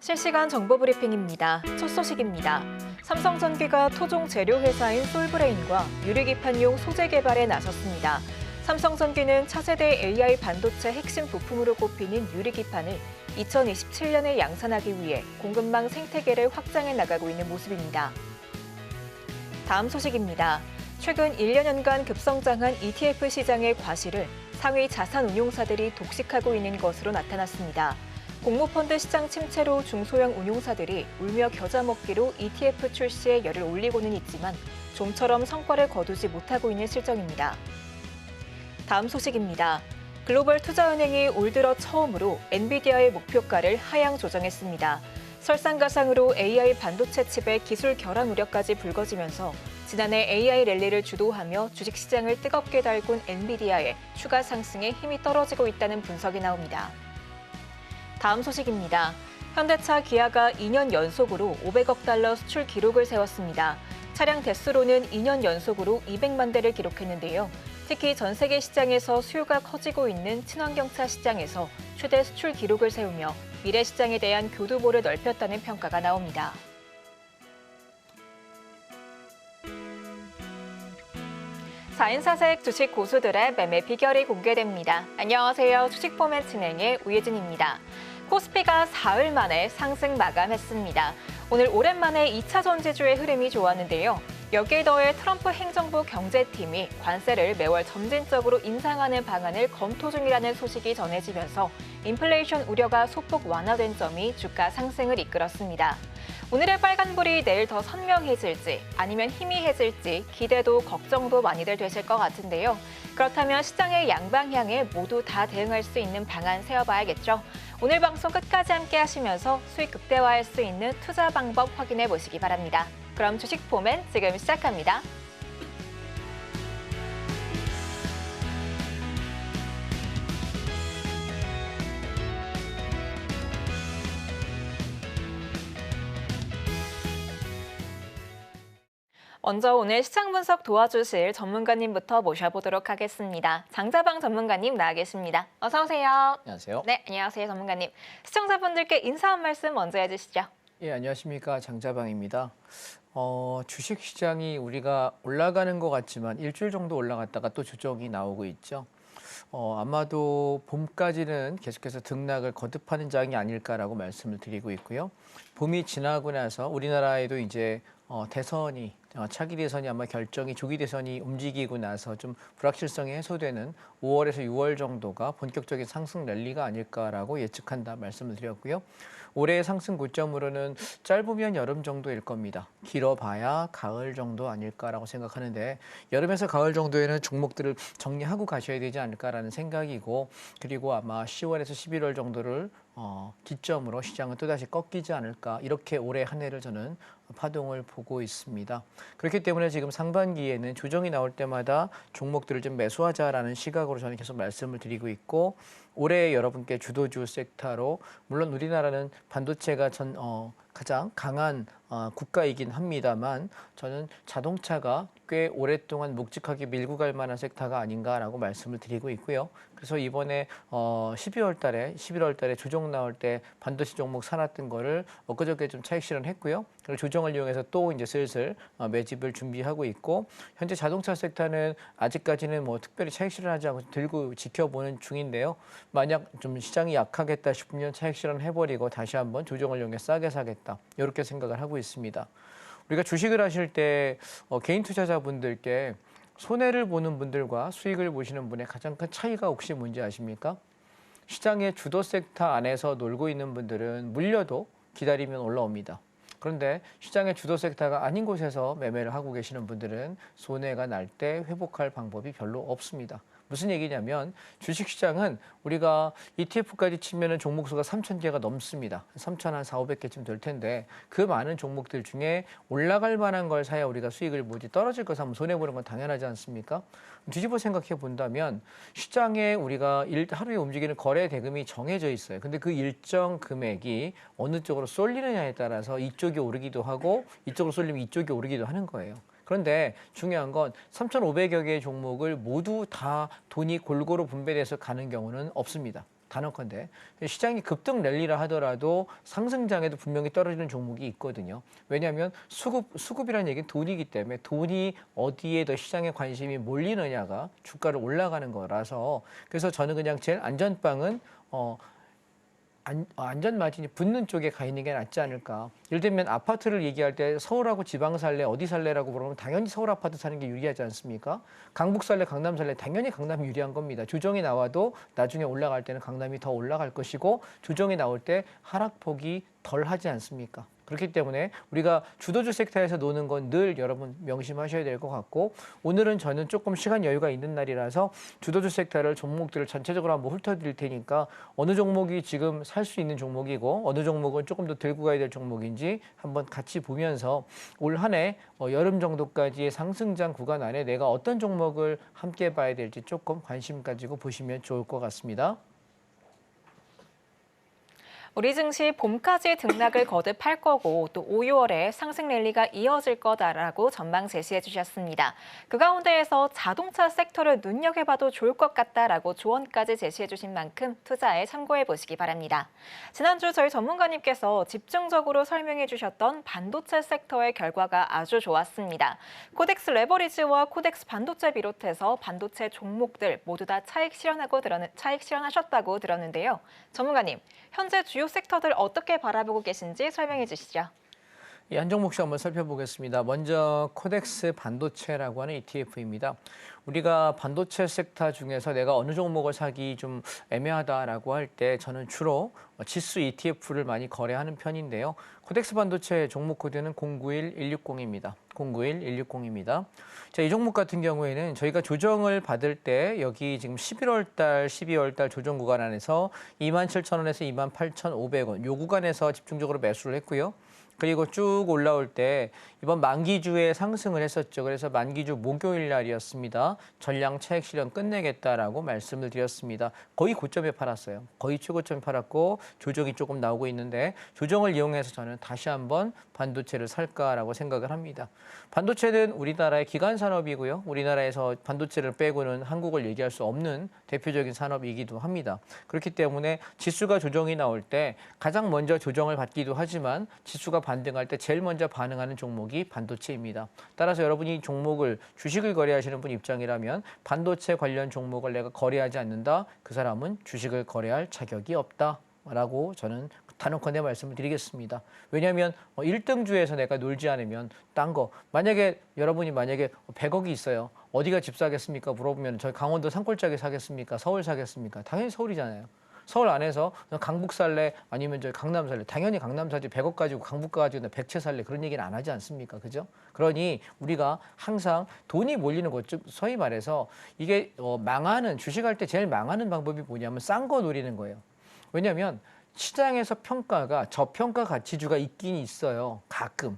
실시간 정보 브리핑입니다. 첫 소식입니다. 삼성전기가 토종 재료 회사인 솔브레인과 유리기판용 소재 개발에 나섰습니다. 삼성전기는 차세대 AI 반도체 핵심 부품으로 꼽히는 유리기판을 2027년에 양산하기 위해 공급망 생태계를 확장해 나가고 있는 모습입니다. 다음 소식입니다. 최근 1년간 급성장한 ETF 시장의 과실을 상위 자산운용사들이 독식하고 있는 것으로 나타났습니다. 공모펀드 시장 침체로 중소형 운용사들이 울며 겨자 먹기로 ETF 출시에 열을 올리고는 있지만 좀처럼 성과를 거두지 못하고 있는 실정입니다. 다음 소식입니다. 글로벌 투자은행이 올 들어 처음으로 엔비디아의 목표가를 하향 조정했습니다. 설상가상으로 AI 반도체 칩의 기술 결함 우려까지 불거지면서 지난해 AI 랠리를 주도하며 주식시장을 뜨겁게 달군 엔비디아의 추가 상승에 힘이 떨어지고 있다는 분석이 나옵니다. 다음 소식입니다. 현대차 기아가 2년 연속으로 500억 달러 수출 기록을 세웠습니다. 차량 대수로는 2년 연속으로 200만 대를 기록했는데요. 특히 전 세계 시장에서 수요가 커지고 있는 친환경차 시장에서 최대 수출 기록을 세우며 미래 시장에 대한 교두보를 넓혔다는 평가가 나옵니다. 사인사색 주식 고수들의 매매 비결이 공개됩니다. 안녕하세요. 주식 포맷 진행의 우예진입니다. 코스피가 사흘 만에 상승 마감했습니다. 오늘 오랜만에 2차 전지주의 흐름이 좋았는데요. 여기에 더해 트럼프 행정부 경제팀이 관세를 매월 점진적으로 인상하는 방안을 검토 중이라는 소식이 전해지면서 인플레이션 우려가 소폭 완화된 점이 주가 상승을 이끌었습니다. 오늘의 빨간불이 내일 더 선명해질지 아니면 희미해질지 기대도 걱정도 많이들 되실 것 같은데요. 그렇다면 시장의 양방향에 모두 다 대응할 수 있는 방안 세워봐야겠죠. 오늘 방송 끝까지 함께 하시면서 수익 극대화할 수 있는 투자 방법 확인해 보시기 바랍니다. 그럼 주식 포맨 지금 시작합니다. 먼저 오늘 시장 분석 도와주실 전문가님부터 모셔보도록 하겠습니다. 장자방 전문가님 나와 계십니다. 어서 오세요. 안녕하세요. 네, 안녕하세요 전문가님. 시청자분들께 인사 한 말씀 먼저 해주시죠. 예, 안녕하십니까. 장자방입니다. 주식시장이 우리가 올라가는 것 같지만 일주일 정도 올라갔다가 또 조정이 나오고 있죠. 아마도 봄까지는 계속해서 등락을 거듭하는 장이 아닐까라고 말씀을 드리고 있고요. 봄이 지나고 나서 우리나라에도 이제 대선이 차기 대선이 아마 결정이 조기 대선이 움직이고 나서 좀 불확실성이 해소되는 5월에서 6월 정도가 본격적인 상승 랠리가 아닐까라고 예측한다 말씀을 드렸고요. 올해의 상승 고점으로는 짧으면 여름 정도일 겁니다. 길어봐야 가을 정도 아닐까라고 생각하는데 여름에서 가을 정도에는 종목들을 정리하고 가셔야 되지 않을까라는 생각이고 그리고 아마 10월에서 11월 정도를 기점으로 시장은 또다시 꺾이지 않을까 이렇게 올해 한 해를 저는 파동을 보고 있습니다. 그렇기 때문에 지금 상반기에는 조정이 나올 때마다 종목들을 좀 매수하자라는 시각으로 저는 계속 말씀을 드리고 있고 올해 여러분께 주도주 섹터로 물론 우리나라는 반도체가 가장 강한 국가이긴 합니다만 저는 자동차가 꽤 오랫동안 묵직하게 밀고 갈 만한 섹터가 아닌가라고 말씀을 드리고 있고요. 그래서 이번에 11월 달에 조정 나올 때 반도체 종목 사놨던 거를 엊그저께 좀 차익 실현했고요. 그리고 조정을 이용해서 또 이제 슬슬 매집을 준비하고 있고 현재 자동차 섹터는 아직까지는 뭐 특별히 차익 실현하지 않고 들고 지켜보는 중인데요. 만약 좀 시장이 약하겠다 싶으면 차익 실현해버리고 다시 한번 조정을 이용해 싸게 사겠다. 이렇게 생각을 하고 있습니다. 우리가 주식을 하실 때 개인 투자자분들께 손해를 보는 분들과 수익을 보시는 분의 가장 큰 차이가 혹시 뭔지 아십니까? 시장의 주도 섹터 안에서 놀고 있는 분들은 물려도 기다리면 올라옵니다. 그런데 시장의 주도 섹터가 아닌 곳에서 매매를 하고 계시는 분들은 손해가 날 때 회복할 방법이 별로 없습니다. 무슨 얘기냐면 주식시장은 우리가 ETF까지 치면은 종목 수가 3,000개가 넘습니다. 3,400~500개쯤 될 텐데 그 많은 종목들 중에 올라갈 만한 걸 사야 우리가 수익을 보지 떨어질 거 사면 손해보는 건 당연하지 않습니까? 뒤집어 생각해 본다면 시장에 우리가 하루에 움직이는 거래 대금이 정해져 있어요. 근데 그 일정 금액이 어느 쪽으로 쏠리느냐에 따라서 이쪽이 오르기도 하고 이쪽으로 쏠리면 이쪽이 오르기도 하는 거예요. 그런데 중요한 건 3,500여 개의 종목을 모두 다 돈이 골고루 분배돼서 가는 경우는 없습니다. 단언컨대 시장이 급등 랠리라 하더라도 상승장에도 분명히 떨어지는 종목이 있거든요. 왜냐하면 수급이라는 얘기는 돈이기 때문에 돈이 어디에 더 시장에 관심이 몰리느냐가 주가를 올라가는 거라서 그래서 저는 그냥 제일 안전빵은 안전 마진이 붙는 쪽에 가 있는 게 낫지 않을까. 예를 들면 아파트를 얘기할 때 서울하고 지방 살래, 어디 살래라고 물어보면 당연히 서울 아파트 사는 게 유리하지 않습니까? 강북 살래, 강남 살래, 당연히 강남이 유리한 겁니다. 조정이 나와도 나중에 올라갈 때는 강남이 더 올라갈 것이고 조정이 나올 때 하락폭이 덜 하지 않습니까? 그렇기 때문에 우리가 주도주 섹터에서 노는 건 늘 여러분 명심하셔야 될 것 같고 오늘은 저는 조금 시간 여유가 있는 날이라서 주도주 섹터를 종목들을 전체적으로 한번 훑어드릴 테니까 어느 종목이 지금 살 수 있는 종목이고 어느 종목은 조금 더 들고 가야 될 종목인지 한번 같이 보면서 올 한 해 여름 정도까지의 상승장 구간 안에 내가 어떤 종목을 함께 봐야 될지 조금 관심 가지고 보시면 좋을 것 같습니다. 우리 증시 봄까지 등락을 거듭할 거고 또 5, 6월에 상승 랠리가 이어질 거다라고 전망 제시해 주셨습니다. 그 가운데에서 자동차 섹터를 눈여겨봐도 좋을 것 같다라고 조언까지 제시해 주신 만큼 투자에 참고해 보시기 바랍니다. 지난주 저희 전문가님께서 집중적으로 설명해 주셨던 반도체 섹터의 결과가 아주 좋았습니다. 코덱스 레버리지와 코덱스 반도체 비롯해서 반도체 종목들 모두 다 차익 실현하셨다고 들었는데요. 전문가님, 현재 주요 섹터들 어떻게 바라보고 계신지 설명해 주시죠. 한 종목씩 한번 살펴보겠습니다. 먼저 코덱스 반도체라고 하는 ETF입니다. 우리가 반도체 섹터 중에서 내가 어느 종목을 사기 좀 애매하다라고 할 때 저는 주로 지수 ETF를 많이 거래하는 편인데요. 코덱스 반도체 종목 코드는 091160입니다. 091160입니다. 자, 이 종목 같은 경우에는 저희가 조정을 받을 때 여기 지금 11월 달, 12월 달 조정 구간 안에서 27,000원에서 28,500원 요 구간에서 집중적으로 매수를 했고요. 그리고 쭉 올라올 때 이번 만기주에 상승을 했었죠. 그래서 만기주 목요일 날이었습니다. 전량 차익 실현 끝내겠다라고 말씀을 드렸습니다. 거의 고점에 팔았어요. 거의 최고점에 팔았고 조정이 조금 나오고 있는데 조정을 이용해서 저는 다시 한번 반도체를 살까라고 생각을 합니다. 반도체는 우리나라의 기간 산업이고요. 우리나라에서 반도체를 빼고는 한국을 얘기할 수 없는 대표적인 산업이기도 합니다. 그렇기 때문에 지수가 조정이 나올 때 가장 먼저 조정을 받기도 하지만 지수가 반등할 때 제일 먼저 반응하는 종목이 반도체입니다. 따라서 여러분이 종목을 주식을 거래하시는 분 입장이라면 반도체 관련 종목을 내가 거래하지 않는다. 그 사람은 주식을 거래할 자격이 없다라고 저는 단언컨대 말씀을 드리겠습니다. 왜냐하면 1등주에서 내가 놀지 않으면 딴 거 만약에 여러분이 100억이 있어요. 어디가 집 사겠습니까? 물어보면 저희 강원도 산골짜기 사겠습니까? 서울 사겠습니까? 당연히 서울이잖아요. 서울 안에서 강북 살래 아니면 저희 강남 살래 당연히 강남 사지 100억 가지고 강북 가지고 나 100채 살래 그런 얘기는 안 하지 않습니까? 그죠? 그러니 우리가 항상 돈이 몰리는 것, 즉 소위 말해서 이게 망하는 주식할 때 제일 망하는 방법이 뭐냐면 싼 거 노리는 거예요. 왜냐하면 시장에서 평가가 저평가 가치주가 있긴 있어요. 가끔.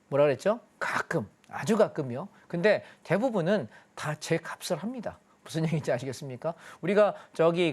뭐라 그랬죠? 가끔. 아주 가끔요. 근데 대부분은 다 제 값을 합니다. 무슨 얘기인지 아시겠습니까? 우리가 저기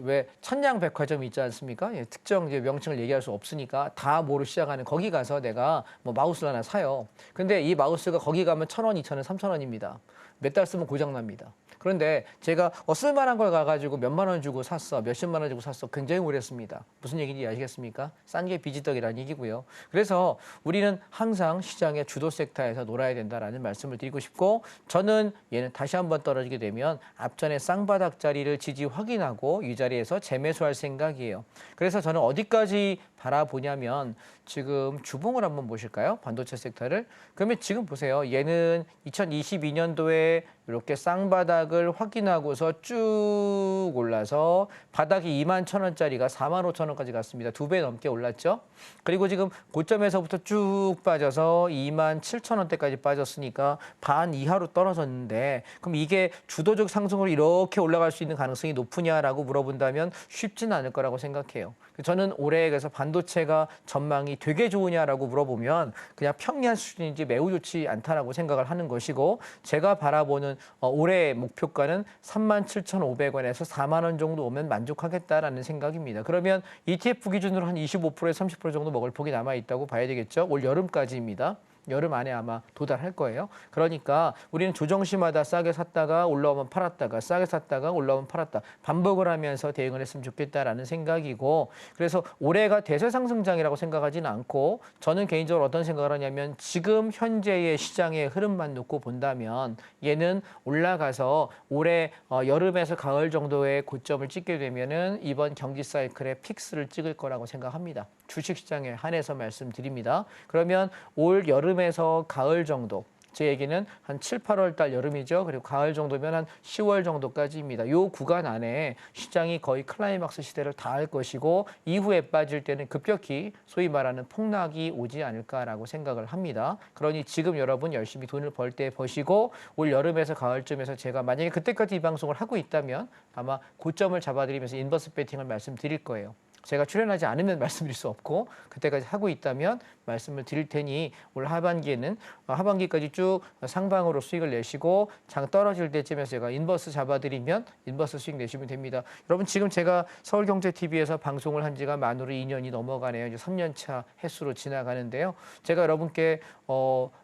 왜 천양백화점 있지 않습니까? 예, 특정 이제 명칭을 얘기할 수 없으니까 다 뭐로 시작하는 거기 가서 내가 뭐 마우스를 하나 사요. 근데 이 마우스가 거기 가면 1,000원, 2,000원, 3,000원입니다. 몇 달 쓰면 고장 납니다. 그런데 제가 쓸만한 걸 가가지고 몇만 원 주고 샀어, 몇십만 원 주고 샀어. 굉장히 오래 씁니다. 무슨 얘기인지 아시겠습니까? 싼 게 비지떡이라는 얘기고요. 그래서 우리는 항상 시장의 주도 섹터에서 놀아야 된다라는 말씀을 드리고 싶고 저는 얘는 다시 한번 떨어지게 되면 앞전에 쌍바닥 자리를 지지 확인하고 이 자리에서 재매수할 생각이에요. 그래서 저는 어디까지 바라보냐면 지금 주봉을 한번 보실까요? 반도체 섹터를. 그러면 지금 보세요. 얘는 2022년도에 이렇게 쌍바닥을 확인하고서 쭉 올라서 바닥이 21,000원짜리가 45,000원까지 갔습니다. 2배 넘게 올랐죠. 그리고 지금 고점에서부터 쭉 빠져서 27,000원대까지 빠졌으니까 반 이하로 떨어졌는데 그럼 이게 주도적 상승으로 이렇게 올라갈 수 있는 가능성이 높으냐라고 물어본다면 쉽지는 않을 거라고 생각해요. 저는 올해 그래서 반도체가 전망이 되게 좋으냐라고 물어보면 그냥 평이한 수준인지 매우 좋지 않다라고 생각을 하는 것이고 제가 바라보는 올해의 목표가는 37,500원에서 4만 원 정도 오면 만족하겠다라는 생각입니다. 그러면 ETF 기준으로 한 25%에서 30% 정도 먹을 폭이 남아 있다고 봐야 되겠죠. 올 여름까지입니다. 여름 안에 아마 도달할 거예요. 그러니까 우리는 조정시마다 싸게 샀다가 올라오면 팔았다가 싸게 샀다가 올라오면 팔았다. 반복을 하면서 대응을 했으면 좋겠다라는 생각이고 그래서 올해가 대세 상승장이라고 생각하지는 않고 저는 개인적으로 어떤 생각을 하냐면 지금 현재의 시장의 흐름만 놓고 본다면 얘는 올라가서 올해 여름에서 가을 정도의 고점을 찍게 되면은 이번 경기 사이클의 픽스를 찍을 거라고 생각합니다. 주식시장에 한해서 말씀드립니다. 그러면 올 여름에서 가을 정도 제 얘기는 한 7, 8월 달 여름이죠. 그리고 가을 정도면 한 10월 정도까지입니다. 이 구간 안에 시장이 거의 클라이막스 시대를 다할 것이고 이후에 빠질 때는 급격히 소위 말하는 폭락이 오지 않을까라고 생각을 합니다. 그러니 지금 여러분 열심히 돈을 벌 때 버시고 올 여름에서 가을쯤에서 제가 만약에 그때까지 이 방송을 하고 있다면 아마 고점을 잡아드리면서 인버스 배팅을 말씀드릴 거예요. 제가 출연하지 않으면 말씀드릴 수 없고 그때까지 하고 있다면 말씀을 드릴 테니 올 하반기에는 하반기까지 쭉 상방으로 수익을 내시고 장 떨어질 때쯤에서 제가 인버스 잡아드리면 인버스 수익 내시면 됩니다. 여러분 지금 제가 서울경제TV에서 방송을 한 지가 만으로 2년이 넘어가네요. 이제 3년 차 횟수로 지나가는데요. 제가 여러분께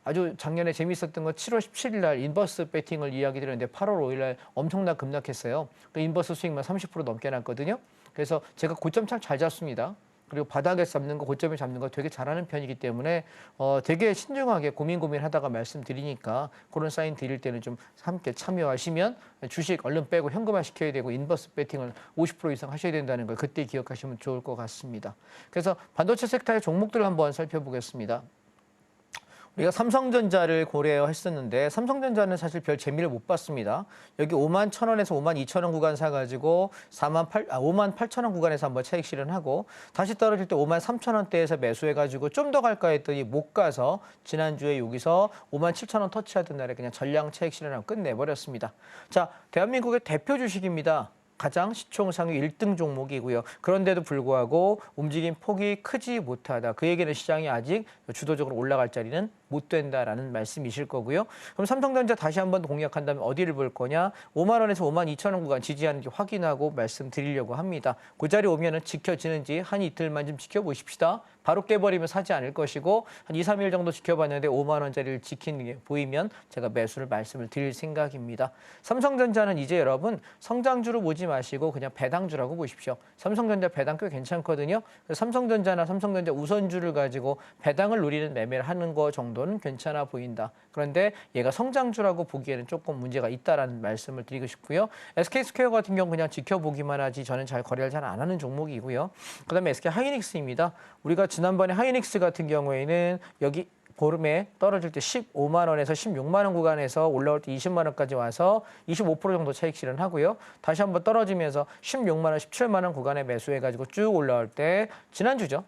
아주 작년에 재미있었던 건 7월 17일 날 인버스 배팅을 이야기 드렸는데 8월 5일 날 엄청나 급락했어요. 그 인버스 수익만 30% 넘게 났거든요. 그래서 제가 고점 참 잘 잡습니다. 그리고 바닥에서 잡는 거, 고점에 잡는 거 되게 잘하는 편이기 때문에 되게 신중하게 고민하다가 말씀드리니까 그런 사인 드릴 때는 좀 함께 참여하시면 주식 얼른 빼고 현금화 시켜야 되고 인버스 배팅을 50% 이상 하셔야 된다는 걸 그때 기억하시면 좋을 것 같습니다. 그래서 반도체 섹터의 종목들을 한번 살펴보겠습니다. 우리가 삼성전자를 고려했었는데 삼성전자는 사실 별 재미를 못 봤습니다. 여기 5만 1,000원에서 5만 2,000원 구간 사가지고 5만 8,000원 구간에서 한번 차익 실현하고 다시 떨어질 때 5만 3,000원대에서 매수해가지고 좀 더 갈까 했더니 못 가서 지난주에 여기서 5만 7,000원 터치하던 날에 그냥 전량 차익 실현하고 끝내버렸습니다. 자, 대한민국의 대표 주식입니다. 가장 시총 상위 1등 종목이고요. 그런데도 불구하고 움직임 폭이 크지 못하다. 그 얘기는 시장이 아직 주도적으로 올라갈 자리는 못 된다라는 말씀이실 거고요. 그럼 삼성전자 다시 한번 공략한다면 어디를 볼 거냐? 5만 원에서 5만 2천 원 구간 지지하는지 확인하고 말씀드리려고 합니다. 그 자리 오면은 지켜지는지 한 이틀만 좀 지켜보십시다. 바로 깨버리면 사지 않을 것이고 한 2, 3일 정도 지켜봤는데 5만 원짜리를 지키는 게 보이면 제가 매수를 말씀을 드릴 생각입니다. 삼성전자는 이제 여러분 성장주로 보지 마시고 그냥 배당주라고 보십시오. 삼성전자 배당 꽤 괜찮거든요. 삼성전자나 삼성전자 우선주를 가지고 배당을 노리는 매매를 하는 거 정도는 괜찮아 보인다. 그런데 얘가 성장주라고 보기에는 조금 문제가 있다라는 말씀을 드리고 싶고요. SK스퀘어 같은 경우 그냥 지켜보기만 하지 저는 잘 거래를 잘 안 하는 종목이고요. 그다음에 SK 하이닉스입니다. 우리가 지난번에 하이닉스 같은 경우에는 여기 보름에 떨어질 때 15만 원에서 16만 원 구간에서 올라올 때 20만 원까지 와서 25% 정도 차익 실현하고요. 다시 한번 떨어지면서 16만 원, 17만 원 구간에 매수해가지고 쭉 올라올 때 지난주죠.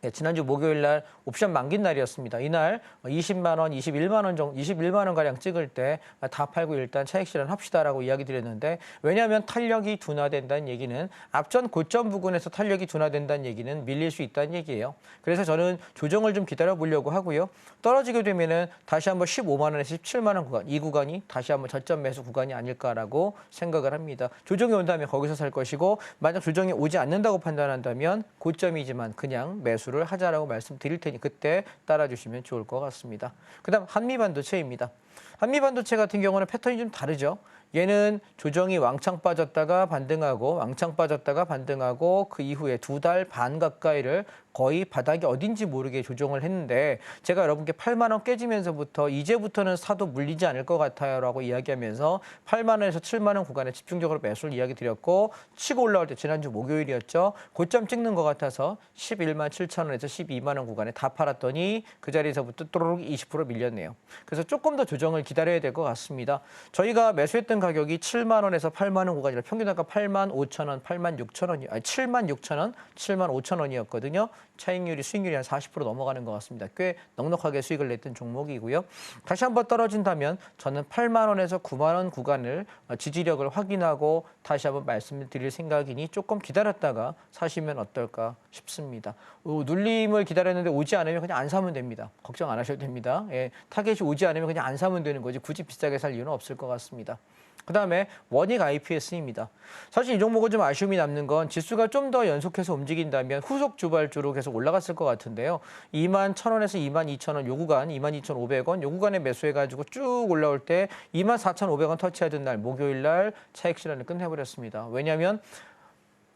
네, 지난주 목요일 날 옵션 만기 날이었습니다. 이날 20만 원, 21만 원 정도, 21만 원 가량 찍을 때 다 팔고 일단 차익 실현합시다라고 이야기 드렸는데 왜냐하면 탄력이 둔화된다는 얘기는 앞전 고점 부근에서 탄력이 둔화된다는 얘기는 밀릴 수 있다는 얘기예요. 그래서 저는 조정을 좀 기다려 보려고 하고요. 떨어지게 되면은 다시 한번 15만 원에서 17만 원 구간, 이 구간이 다시 한번 저점 매수 구간이 아닐까라고 생각을 합니다. 조정이 온다면 거기서 살 것이고 만약 조정이 오지 않는다고 판단한다면 고점이지만 그냥 매수를 하자라고 말씀드릴 테니 그때 따라주시면 좋을 것 같습니다. 그다음 한미반도체입니다. 한미반도체 같은 경우는 패턴이 좀 다르죠. 얘는 조정이 왕창 빠졌다가 반등하고 왕창 빠졌다가 반등하고 그 이후에 2달 반 가까이를 거의 바닥이 어딘지 모르게 조정을 했는데 제가 여러분께 8만 원 깨지면서부터 이제부터는 사도 물리지 않을 것 같아요라고 이야기하면서 8만 원에서 7만 원 구간에 집중적으로 매수를 이야기 드렸고 치고 올라올 때 지난주 목요일이었죠. 고점 찍는 것 같아서 11만 7천 원에서 12만 원 구간에 다 팔았더니 그 자리에서부터 또르륵 20% 밀렸네요. 그래서 조금 더 조정을 기다려야 될 것 같습니다. 저희가 매수했던 가격이 7만 원에서 8만 원 구간이라 평균 단가 8만 5천 원, 8만 6천 원이 7만 6천 원, 7만 5천 원이었거든요. 차익률이 수익률이 한 40% 넘어가는 것 같습니다. 꽤 넉넉하게 수익을 냈던 종목이고요. 다시 한번 떨어진다면 저는 8만 원에서 9만 원 구간을 지지력을 확인하고 다시 한번 말씀을 드릴 생각이니 조금 기다렸다가 사시면 어떨까 싶습니다. 눌림을 기다렸는데 오지 않으면 그냥 안 사면 됩니다. 걱정 안 하셔도 됩니다. 예, 타겟이 오지 않으면 그냥 안 사면 되는 거지 굳이 비싸게 살 이유는 없을 것 같습니다. 그다음에 원익 IPS입니다. 사실 이 종목은 좀 아쉬움이 남는 건 지수가 좀 더 연속해서 움직인다면 후속 주발주로 계속 올라갔을 것 같은데요. 21,000원에서 22,000원 요 구간, 22,500원 요 구간에 매수해가지고 쭉 올라올 때 24,500원 터치하던 날 목요일 날 차익 실현을 끝내버렸습니다. 왜냐하면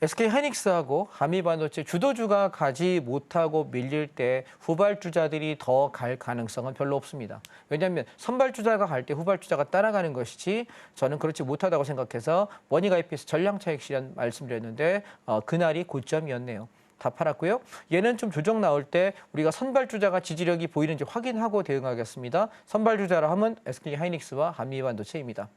SK하이닉스하고 한미반도체 주도주가 가지 못하고 밀릴 때 후발주자들이 더 갈 가능성은 별로 없습니다. 왜냐하면 선발주자가 갈 때 후발주자가 따라가는 것이지 저는 그렇지 못하다고 생각해서 원익 IPS 전량 차익 실현 말씀드렸는데 그날이 고점이었네요. 다 팔았고요. 얘는 좀 조정 나올 때 우리가 선발주자가 지지력이 보이는지 확인하고 대응하겠습니다. 선발주자라 하면 SK하이닉스와 한미반도체입니다.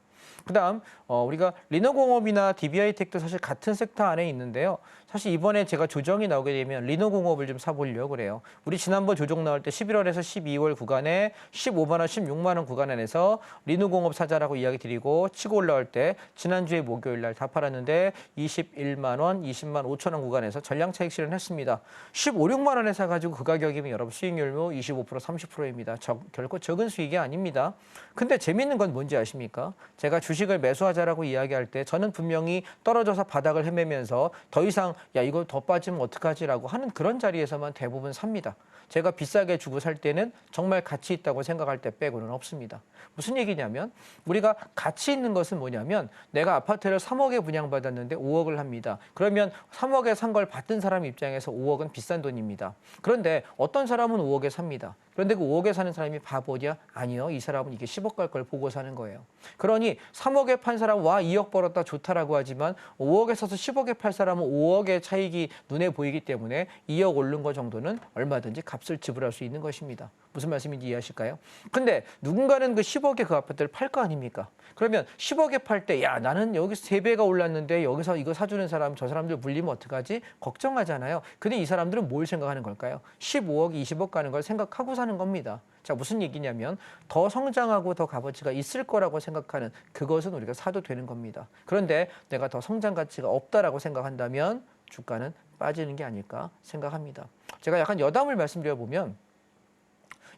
그다음 우리가 리너공업이나 DB하이텍도 사실 같은 섹터 안에 있는데요. 사실 이번에 제가 조정이 나오게 되면 리너공업을 좀 사보려고 그래요. 우리 지난번 조정 나올 때 11월에서 12월 구간에 15만 원, 16만 원 구간 안에서 리너공업 사자라고 이야기 드리고 치고 올라올 때 지난주에 목요일 날 다 팔았는데 21만 원, 20만 5천 원 구간에서 전량 차익 실현했습니다. 15, 6만 원에 사가지고 그 가격이면 여러분 수익률도 25%, 30%입니다. 결코 적은 수익이 아닙니다. 근데 재밌는 건 뭔지 아십니까? 제가 주식을 매수하자라고 이야기할 때 저는 분명히 떨어져서 바닥을 헤매면서 더 이상 야 이거 더 빠지면 어떡하지라고 하는 그런 자리에서만 대부분 삽니다. 제가 비싸게 주고 살 때는 정말 가치 있다고 생각할 때 빼고는 없습니다. 무슨 얘기냐면 우리가 가치 있는 것은 뭐냐면 내가 아파트를 3억에 분양받았는데 5억을 합니다. 그러면 3억에 산 걸 받은 사람 입장에서 5억은 비싼 돈입니다. 그런데 어떤 사람은 5억에 삽니다. 그런데 그 5억에 사는 사람이 바보냐? 아니요. 이 사람은 이게 10억 갈 걸 보고 사는 거예요. 그러니 3억에 판 사람 와 2억 벌었다 좋다라고 하지만 5억에 사서 10억에 팔 사람은 5억의 차익이 눈에 보이기 때문에 2억 오른 거 정도는 얼마든지 값을 지불할 수 있는 것입니다. 무슨 말씀인지 이해하실까요? 근데 누군가는 그 10억에 그 아파트를 팔 거 아닙니까? 그러면 10억에 팔 때 야 나는 여기서 3배가 올랐는데 여기서 이거 사주는 사람 저 사람들 물리면 어떡하지? 걱정하잖아요. 근데 이 사람들은 뭘 생각하는 걸까요? 15억, 20억 가는 걸 생각하고 사는 겁니다. 자, 무슨 얘기냐면 더 성장하고 더 값어치가 있을 거라고 생각하는 그것은 우리가 사도 되는 겁니다. 그런데 내가 더 성장 가치가 없다라고 생각한다면 주가는 빠지는 게 아닐까 생각합니다. 제가 약간 여담을 말씀드려보면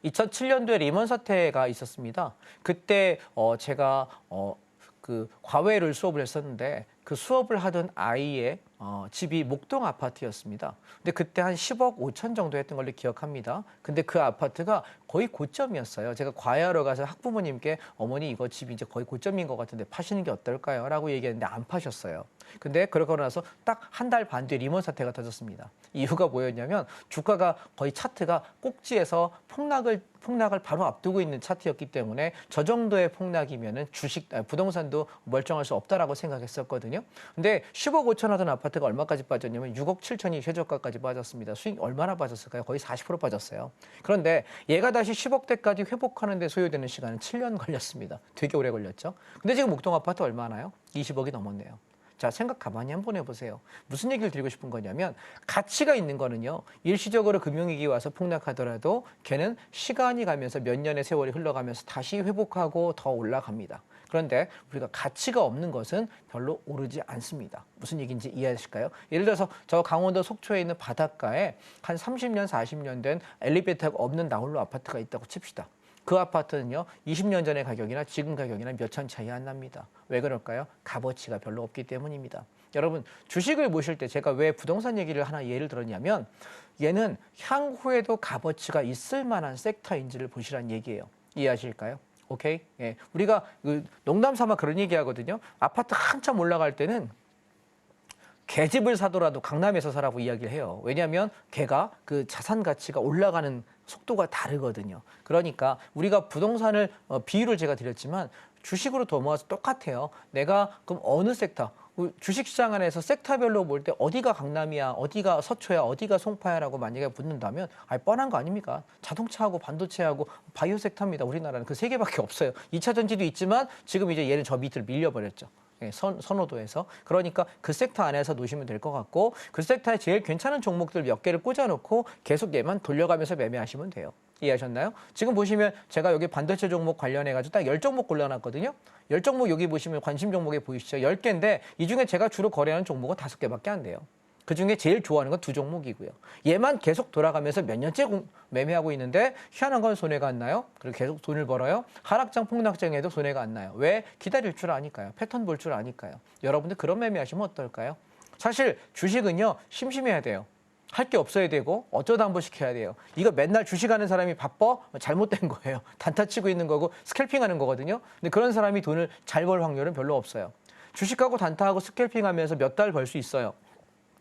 2007년도에 리먼 사태가 있었습니다. 그때 제가 그 과외를 수업을 했었는데 그 수업을 하던 아이의 집이 목동 아파트였습니다. 근데 그때 한 10억 5천 정도 했던 걸로 기억합니다. 근데 그 아파트가 거의 고점이었어요. 제가 과외하러 가서 학부모님께 어머니 이거 집이 이제 거의 고점인 것 같은데 파시는 게 어떨까요? 라고 얘기했는데 안 파셨어요. 근데 그러고 나서 딱 한 달 반 뒤에 리먼 사태가 터졌습니다. 이유가 뭐였냐면 주가가 거의 차트가 꼭지에서 폭락을 바로 앞두고 있는 차트였기 때문에 저 정도의 폭락이면은 부동산도 멀쩡할 수 없다라고 생각했었거든요. 근데 10억 5천 하던 아파트가 얼마까지 빠졌냐면 6억 7천이 최저가까지 빠졌습니다. 수익 얼마나 빠졌을까요? 거의 40% 빠졌어요. 그런데 얘가 다시 10억대까지 회복하는 데 소요되는 시간은 7년 걸렸습니다. 되게 오래 걸렸죠. 근데 지금 목동 아파트 얼마나요? 20억이 넘었네요. 자, 생각 가만히 한번 해보세요. 무슨 얘기를 드리고 싶은 거냐면 가치가 있는 거는요. 일시적으로 금융위기 와서 폭락하더라도 걔는 시간이 가면서 몇 년의 세월이 흘러가면서 다시 회복하고 더 올라갑니다. 그런데 우리가 가치가 없는 것은 별로 오르지 않습니다. 무슨 얘기인지 이해하실까요? 예를 들어서 저 강원도 속초에 있는 바닷가에 한 30년, 40년 된 엘리베이터가 없는 나홀로 아파트가 있다고 칩시다. 그 아파트는요, 20년 전의 가격이나 지금 가격이나 몇 천 차이 안 납니다. 왜 그럴까요? 값어치가 별로 없기 때문입니다. 여러분, 주식을 보실 때 제가 왜 부동산 얘기를 하나 예를 들었냐면 얘는 향후에도 값어치가 있을 만한 섹터인지를 보시라는 얘기예요. 이해하실까요? 오케이? 예. 우리가 농담 삼아 그런 얘기 하거든요. 아파트 한참 올라갈 때는 개집을 사더라도 강남에서 사라고 이야기를 해요. 왜냐하면 걔가 그 자산 가치가 올라가는 속도가 다르거든요. 그러니까 우리가 부동산을 비유를 제가 드렸지만 주식으로 더 모아서 똑같아요. 내가 그럼 어느 섹터, 주식시장 안에서 섹터별로 볼 때 어디가 강남이야, 어디가 서초야, 어디가 송파야라고 만약에 묻는다면 뻔한 거 아닙니까? 자동차하고 반도체하고 바이오 섹터입니다. 우리나라는 그 세 개밖에 없어요. 2차 전지도 있지만 지금 이제 얘는 저 밑을 밀려버렸죠. 선호도에서. 그러니까 그 섹터 안에서 놓으시면 될 것 같고 그 섹터에 제일 괜찮은 종목들 몇 개를 꽂아놓고 계속 얘만 돌려가면서 매매하시면 돼요. 이해하셨나요? 지금 보시면 제가 여기 반도체 종목 관련해가지고 딱 10종목 골라놨거든요. 10종목 여기 보시면 관심 종목에 보이시죠? 10개인데 이 중에 제가 주로 거래하는 종목은 5개밖에 안 돼요. 그중에 제일 좋아하는 건 두 종목이고요. 얘만 계속 돌아가면서 몇 년째 매매하고 있는데 희한한 건 손해가 안 나요. 그리고 계속 돈을 벌어요. 하락장 폭락장에도 손해가 안 나요. 왜? 기다릴 줄 아니까요. 패턴 볼 줄 아니까요. 여러분들 그런 매매하시면 어떨까요? 사실 주식은요. 심심해야 돼요. 할 게 없어야 되고 어쩌다 한 번씩 해야 돼요. 이거 맨날 주식하는 사람이 바빠? 잘못된 거예요. 단타 치고 있는 거고 스캘핑하는 거거든요. 근데 그런 사람이 돈을 잘 벌 확률은 별로 없어요. 주식하고 단타하고 스캘핑하면서 몇 달 벌 수 있어요.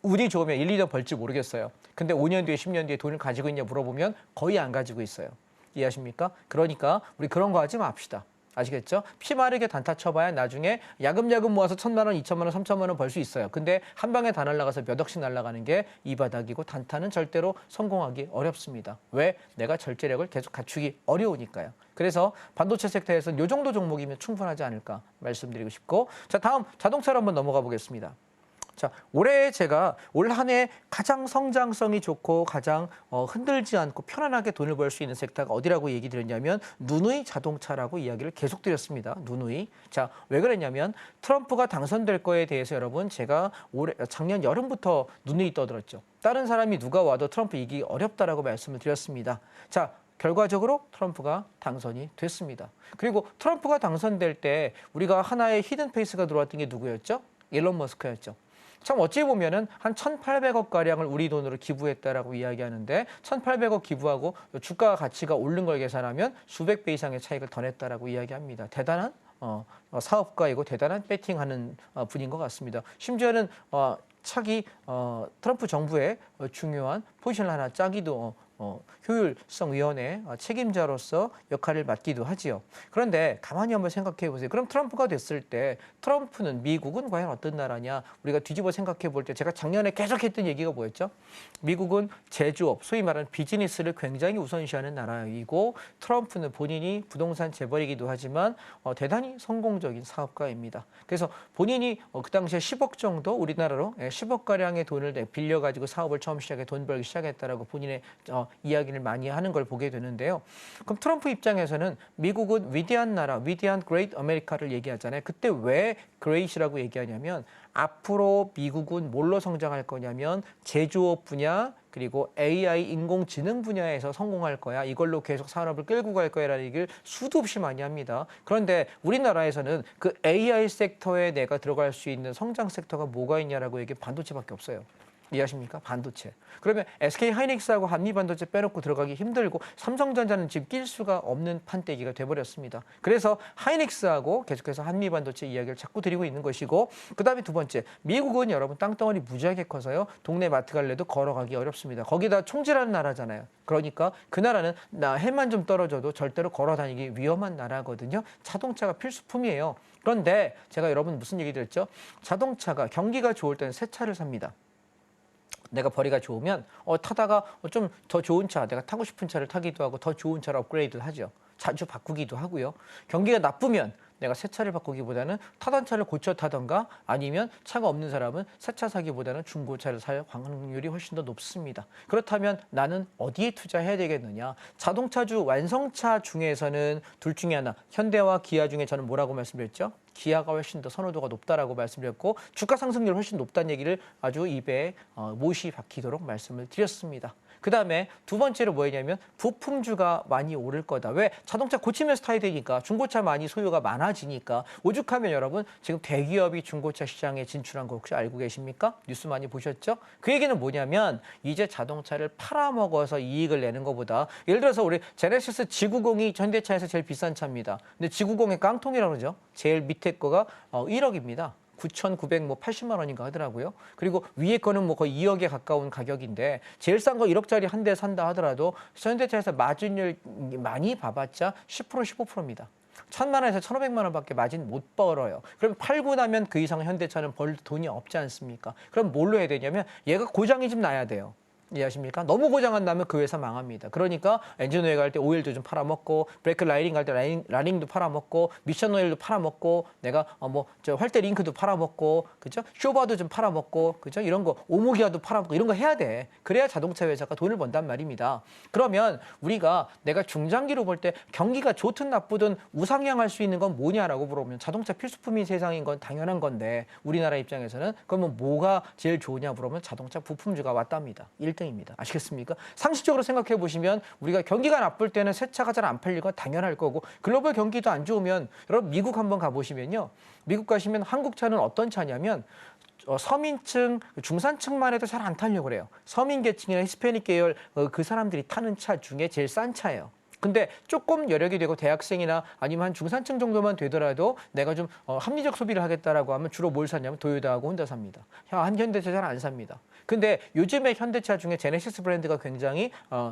운이 좋으면 1, 2년 벌지 모르겠어요. 근데 5년 뒤에 10년 뒤에 돈을 가지고 있냐 물어보면 거의 안 가지고 있어요. 이해하십니까? 그러니까 우리 그런 거 하지 맙시다. 아시겠죠? 피 마르게 단타 쳐봐야 나중에 야금야금 모아서 1,000만 원, 2,000만 원, 3,000만 원 벌 수 있어요. 근데 한 방에 다 날아가서 몇 억씩 날아가는 게 이 바닥이고 단타는 절대로 성공하기 어렵습니다. 왜? 내가 절제력을 계속 갖추기 어려우니까요. 그래서 반도체 섹터에서는 이 정도 종목이면 충분하지 않을까 말씀드리고 싶고, 자, 다음 자동차로 한번 넘어가 보겠습니다. 자, 올해 제가 올 한 해 가장 성장성이 좋고 가장 흔들지 않고 편안하게 돈을 벌 수 있는 섹터가 어디라고 얘기 드렸냐면 누누이 자동차라고 이야기를 계속 드렸습니다. 누누이. 자, 왜 그랬냐면 트럼프가 당선될 거에 대해서 여러분 제가 작년 여름부터 누누이 떠들었죠. 다른 사람이 누가 와도 트럼프 이기기 어렵다라고 말씀을 드렸습니다. 자, 결과적으로 트럼프가 당선이 됐습니다. 그리고 트럼프가 당선될 때 우리가 하나의 히든 페이스가 들어왔던 게 누구였죠? 일론 머스크였죠. 참 어찌 보면은 한 1,800억 가량을 우리 돈으로 기부했다라고 이야기하는데 1,800억 기부하고 주가 가치가 오른 걸 계산하면 수백 배 이상의 차익을 더 냈다라고 이야기합니다. 대단한 사업가이고 대단한 배팅하는 분인 것 같습니다. 심지어는 차기 트럼프 정부의 중요한 포지션을 하나 짜기도 효율성위원회 책임자로서 역할을 맡기도 하지요. 그런데 가만히 한번 생각해 보세요. 그럼 트럼프가 됐을 때 트럼프는 미국은 과연 어떤 나라냐? 우리가 뒤집어 생각해 볼 때 제가 작년에 계속 했던 얘기가 뭐였죠? 미국은 제조업, 소위 말하는 비즈니스를 굉장히 우선시하는 나라이고 트럼프는 본인이 부동산 재벌이기도 하지만 대단히 성공적인 사업가입니다. 그래서 본인이 그 당시에 10억 정도 우리나라로 10억가량의 돈을 빌려가지고 사업을 처음 시작해 돈 벌기 시작했다라고 본인의 이야기를 많이 하는 걸 보게 되는데요. 그럼 트럼프 입장에서는 미국은 위대한 나라, 위대한 Great America를 얘기하잖아요. 그때 왜 Great이라고 얘기하냐면 앞으로 미국은 뭘로 성장할 거냐면 제조업 분야 그리고 AI 인공지능 분야에서 성공할 거야. 이걸로 계속 산업을 끌고 갈 거야라는 얘기를 수도 없이 많이 합니다. 그런데 우리나라에서는 그 AI 섹터에 내가 들어갈 수 있는 성장 섹터가 뭐가 있냐라고 얘기해 반도체밖에 없어요. 이해하십니까? 반도체. 그러면 SK 하이닉스하고 한미 반도체 빼놓고 들어가기 힘들고 삼성전자는 지금 낄 수가 없는 판때기가 돼버렸습니다. 그래서 하이닉스하고 계속해서 한미 반도체 이야기를 자꾸 드리고 있는 것이고 그다음에 두 번째, 미국은 여러분 땅덩어리 무지하게 커서요. 동네 마트 갈래도 걸어가기 어렵습니다. 거기다 총질하는 나라잖아요. 그러니까 그 나라는 해만 좀 떨어져도 절대로 걸어 다니기 위험한 나라거든요. 자동차가 필수품이에요. 그런데 제가 여러분 무슨 얘기 드렸죠? 자동차가 경기가 좋을 때는 새 차를 삽니다. 내가 벌이가 좋으면 타다가 좀 더 좋은 차, 내가 타고 싶은 차를 타기도 하고 더 좋은 차로 업그레이드를 하죠. 자주 바꾸기도 하고요. 경기가 나쁘면 내가 새 차를 바꾸기보다는 타던 차를 고쳐 타던가 아니면 차가 없는 사람은 새 차 사기보다는 중고차를 살 확률이 훨씬 더 높습니다. 그렇다면 나는 어디에 투자해야 되겠느냐? 자동차주 완성차 중에서는 둘 중에 하나, 현대와 기아 중에 저는 뭐라고 말씀드렸죠? 기아가 훨씬 더 선호도가 높다라고 말씀드렸고 주가 상승률이 훨씬 높다는 얘기를 아주 입에 못이 박히도록 말씀을 드렸습니다. 그 다음에 두 번째로 뭐였냐면 부품주가 많이 오를 거다. 왜? 자동차 고치면서 타야 되니까 중고차 많이 소요가 많아지니까 오죽하면 여러분 지금 대기업이 중고차 시장에 진출한 거 혹시 알고 계십니까? 뉴스 많이 보셨죠? 그 얘기는 뭐냐면 이제 자동차를 팔아먹어서 이익을 내는 것보다 예를 들어서 우리 제네시스 G90이 현대차에서 제일 비싼 차입니다. 근데 G90의 깡통이라고 그러죠. 제일 밑에 거가 1억입니다. 9,980만 원인가 하더라고요. 그리고 위에 거는 뭐 거의 2억에 가까운 가격인데 제일 싼 거 1억짜리 한 대 산다 하더라도 현대차에서 마진율 많이 봐봤자 10% 15%입니다. 1,000만 원에서 1,500만 원밖에 마진 못 벌어요. 그럼 팔고 나면 그 이상 현대차는 벌 돈이 없지 않습니까? 그럼 뭘로 해야 되냐면 얘가 고장이 좀 나야 돼요. 이해하십니까? 너무 고장만 나면 그 회사 망합니다. 그러니까 엔진 오일 갈 때 오일도 좀 팔아먹고, 브레이크 라이닝 갈 때 라이닝도 팔아먹고, 미션 오일도 팔아먹고, 내가 저 활대 링크도 팔아먹고, 그죠? 쇼바도 좀 팔아먹고, 그죠? 이런 거 오모기아도 팔아먹고 이런 거 해야 돼. 그래야 자동차 회사가 돈을 번단 말입니다. 그러면 우리가 내가 중장기로 볼 때 경기가 좋든 나쁘든 우상향할 수 있는 건 뭐냐라고 물어보면 자동차 필수품인 세상인 건 당연한 건데 우리나라 입장에서는 그러면 뭐가 제일 좋으냐 물어보면 자동차 부품주가 왔답니다. 1등입니다. 아시겠습니까? 상식적으로 생각해 보시면 우리가 경기가 나쁠 때는 새 차가 잘 안 팔리고 당연할 거고 글로벌 경기도 안 좋으면 여러분 미국 한번 가보시면요. 미국 가시면 한국 차는 어떤 차냐면 서민층, 중산층만 해도 잘 안 타려고 그래요. 서민 계층이나 히스패닉 계열 그 사람들이 타는 차 중에 제일 싼 차예요. 근데 조금 여력이 되고 대학생이나 아니면 한 중산층 정도만 되더라도 내가 좀 합리적 소비를 하겠다라고 하면 주로 뭘 사냐면 도요타하고 혼다 삽니다. 한 현대차 잘 안 삽니다. 근데 요즘에 현대차 중에 제네시스 브랜드가 굉장히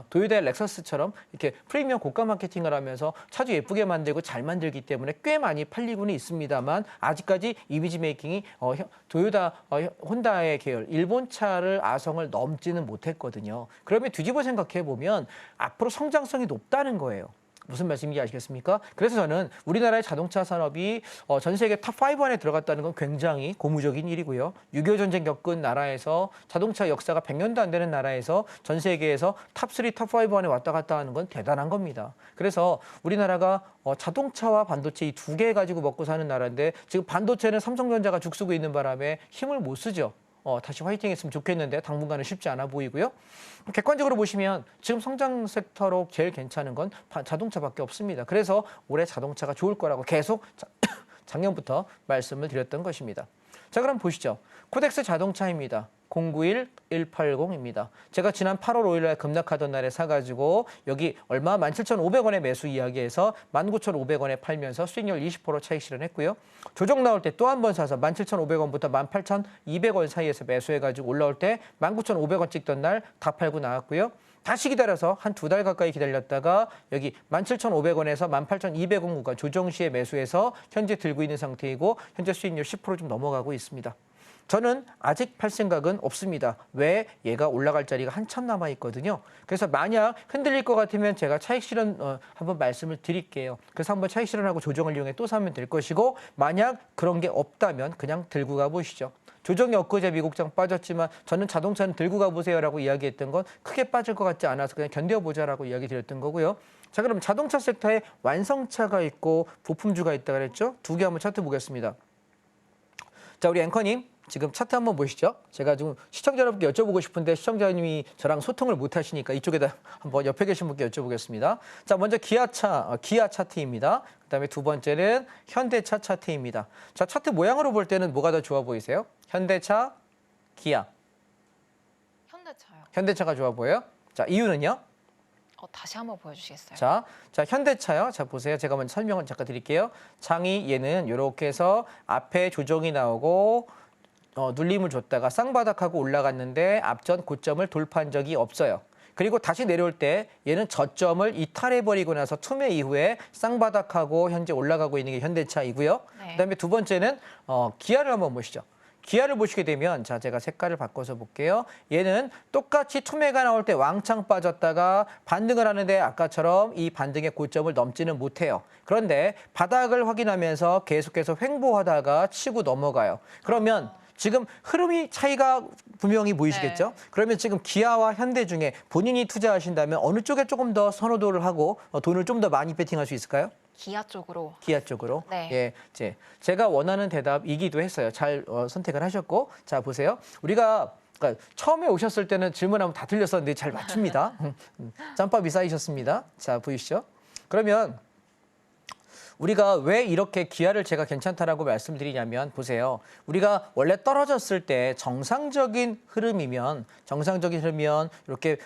도요타 렉서스처럼 이렇게 프리미엄 고가 마케팅을 하면서 차도 예쁘게 만들고 잘 만들기 때문에 꽤 많이 팔리고는 있습니다만 아직까지 이미지 메이킹이 도요타, 혼다의 계열, 일본 차를 아성을 넘지는 못했거든요. 그러면 뒤집어 생각해 보면 앞으로 성장성이 높다는 거예요. 무슨 말씀인지 아시겠습니까? 그래서 저는 우리나라의 자동차 산업이 전 세계 탑5 안에 들어갔다는 건 굉장히 고무적인 일이고요. 6.25 전쟁 겪은 나라에서 자동차 역사가 100년도 안 되는 나라에서 전 세계에서 탑3, 탑5 안에 왔다 갔다 하는 건 대단한 겁니다. 그래서 우리나라가 자동차와 반도체 이 두 개 가지고 먹고 사는 나라인데 지금 반도체는 삼성전자가 죽쓰고 있는 바람에 힘을 못 쓰죠. 다시 화이팅 했으면 좋겠는데 당분간은 쉽지 않아 보이고요. 객관적으로 보시면 지금 성장 섹터로 제일 괜찮은 건 자동차밖에 없습니다. 그래서 올해 자동차가 좋을 거라고 계속 작년부터 말씀을 드렸던 것입니다. 자, 그럼 보시죠. 코덱스 자동차입니다. 091180입니다. 제가 지난 8월 5일 날 급락하던 날에 사가지고 여기 얼마 17,500원에 매수 이야기해서 19,500원에 팔면서 수익률 20% 차익 실현했고요. 조정 나올 때 또 한 번 사서 17,500원부터 18,200원 사이에서 매수해가지고 올라올 때 19,500원 찍던 날 다 팔고 나왔고요. 다시 기다려서 한 2달 가까이 기다렸다가 여기 17,500원에서 18,200원 구간 조정 시에 매수해서 현재 들고 있는 상태이고 현재 수익률 10% 좀 넘어가고 있습니다. 저는 아직 팔 생각은 없습니다. 왜? 얘가 올라갈 자리가 한참 남아 있거든요. 그래서 만약 흔들릴 것 같으면 제가 차익 실현 한번 말씀을 드릴게요. 그래서 한번 차익 실현하고 조정을 이용해 또 사면 될 것이고 만약 그런 게 없다면 그냥 들고 가보시죠. 조정이 엊그제 미국장 빠졌지만 저는 자동차는 들고 가보세요라고 이야기했던 건 크게 빠질 것 같지 않아서 그냥 견뎌보자라고 이야기 드렸던 거고요. 자, 그럼 자동차 섹터에 완성차가 있고 부품주가 있다 그랬죠? 두 개 한번 차트 보겠습니다. 자, 우리 앵커님. 지금 차트 한번 보시죠. 제가 지금 시청자 여러분께 여쭤보고 싶은데 시청자님이 저랑 소통을 못 하시니까 이쪽에다 한번 옆에 계신 분께 여쭤보겠습니다. 자, 먼저 기아 차트입니다. 그다음에 두 번째는 현대차 차트입니다. 자, 차트 모양으로 볼 때는 뭐가 더 좋아 보이세요? 현대차, 기아. 현대차요. 현대차가 좋아 보여요? 자, 이유는요? 다시 한번 보여주시겠어요? 자, 현대차요. 자, 보세요. 제가 먼저 설명을 잠깐 드릴게요. 장이 얘는 이렇게 해서 앞에 조정이 나오고 눌림을 줬다가 쌍바닥하고 올라갔는데 앞전 고점을 돌파한 적이 없어요. 그리고 다시 내려올 때 얘는 저점을 이탈해버리고 나서 투매 이후에 쌍바닥하고 현재 올라가고 있는 게 현대차이고요. 네. 그다음에 두 번째는 기아를 한번 보시죠. 기아를 보시게 되면 자, 제가 색깔을 바꿔서 볼게요. 얘는 똑같이 투매가 나올 때 왕창 빠졌다가 반등을 하는데 아까처럼 이 반등의 고점을 넘지는 못해요. 그런데 바닥을 확인하면서 계속해서 횡보하다가 치고 넘어가요. 그러면 지금 흐름이 차이가 분명히 보이시겠죠? 네. 그러면 지금 기아와 현대 중에 본인이 투자하신다면 어느 쪽에 조금 더 선호도를 하고 돈을 좀 더 많이 베팅할 수 있을까요? 기아 쪽으로. 기아 쪽으로. 네. 예, 제가 원하는 대답이기도 했어요. 잘 선택을 하셨고. 자, 보세요. 우리가 그러니까 처음에 오셨을 때는 질문하면 다 틀렸었는데 잘 맞춥니다. 짬밥이 쌓이셨습니다. 자, 보이시죠? 그러면 우리가 왜 이렇게 기아를 제가 괜찮다라고 말씀드리냐면 보세요. 우리가 원래 떨어졌을 때 정상적인 흐름이면 이렇게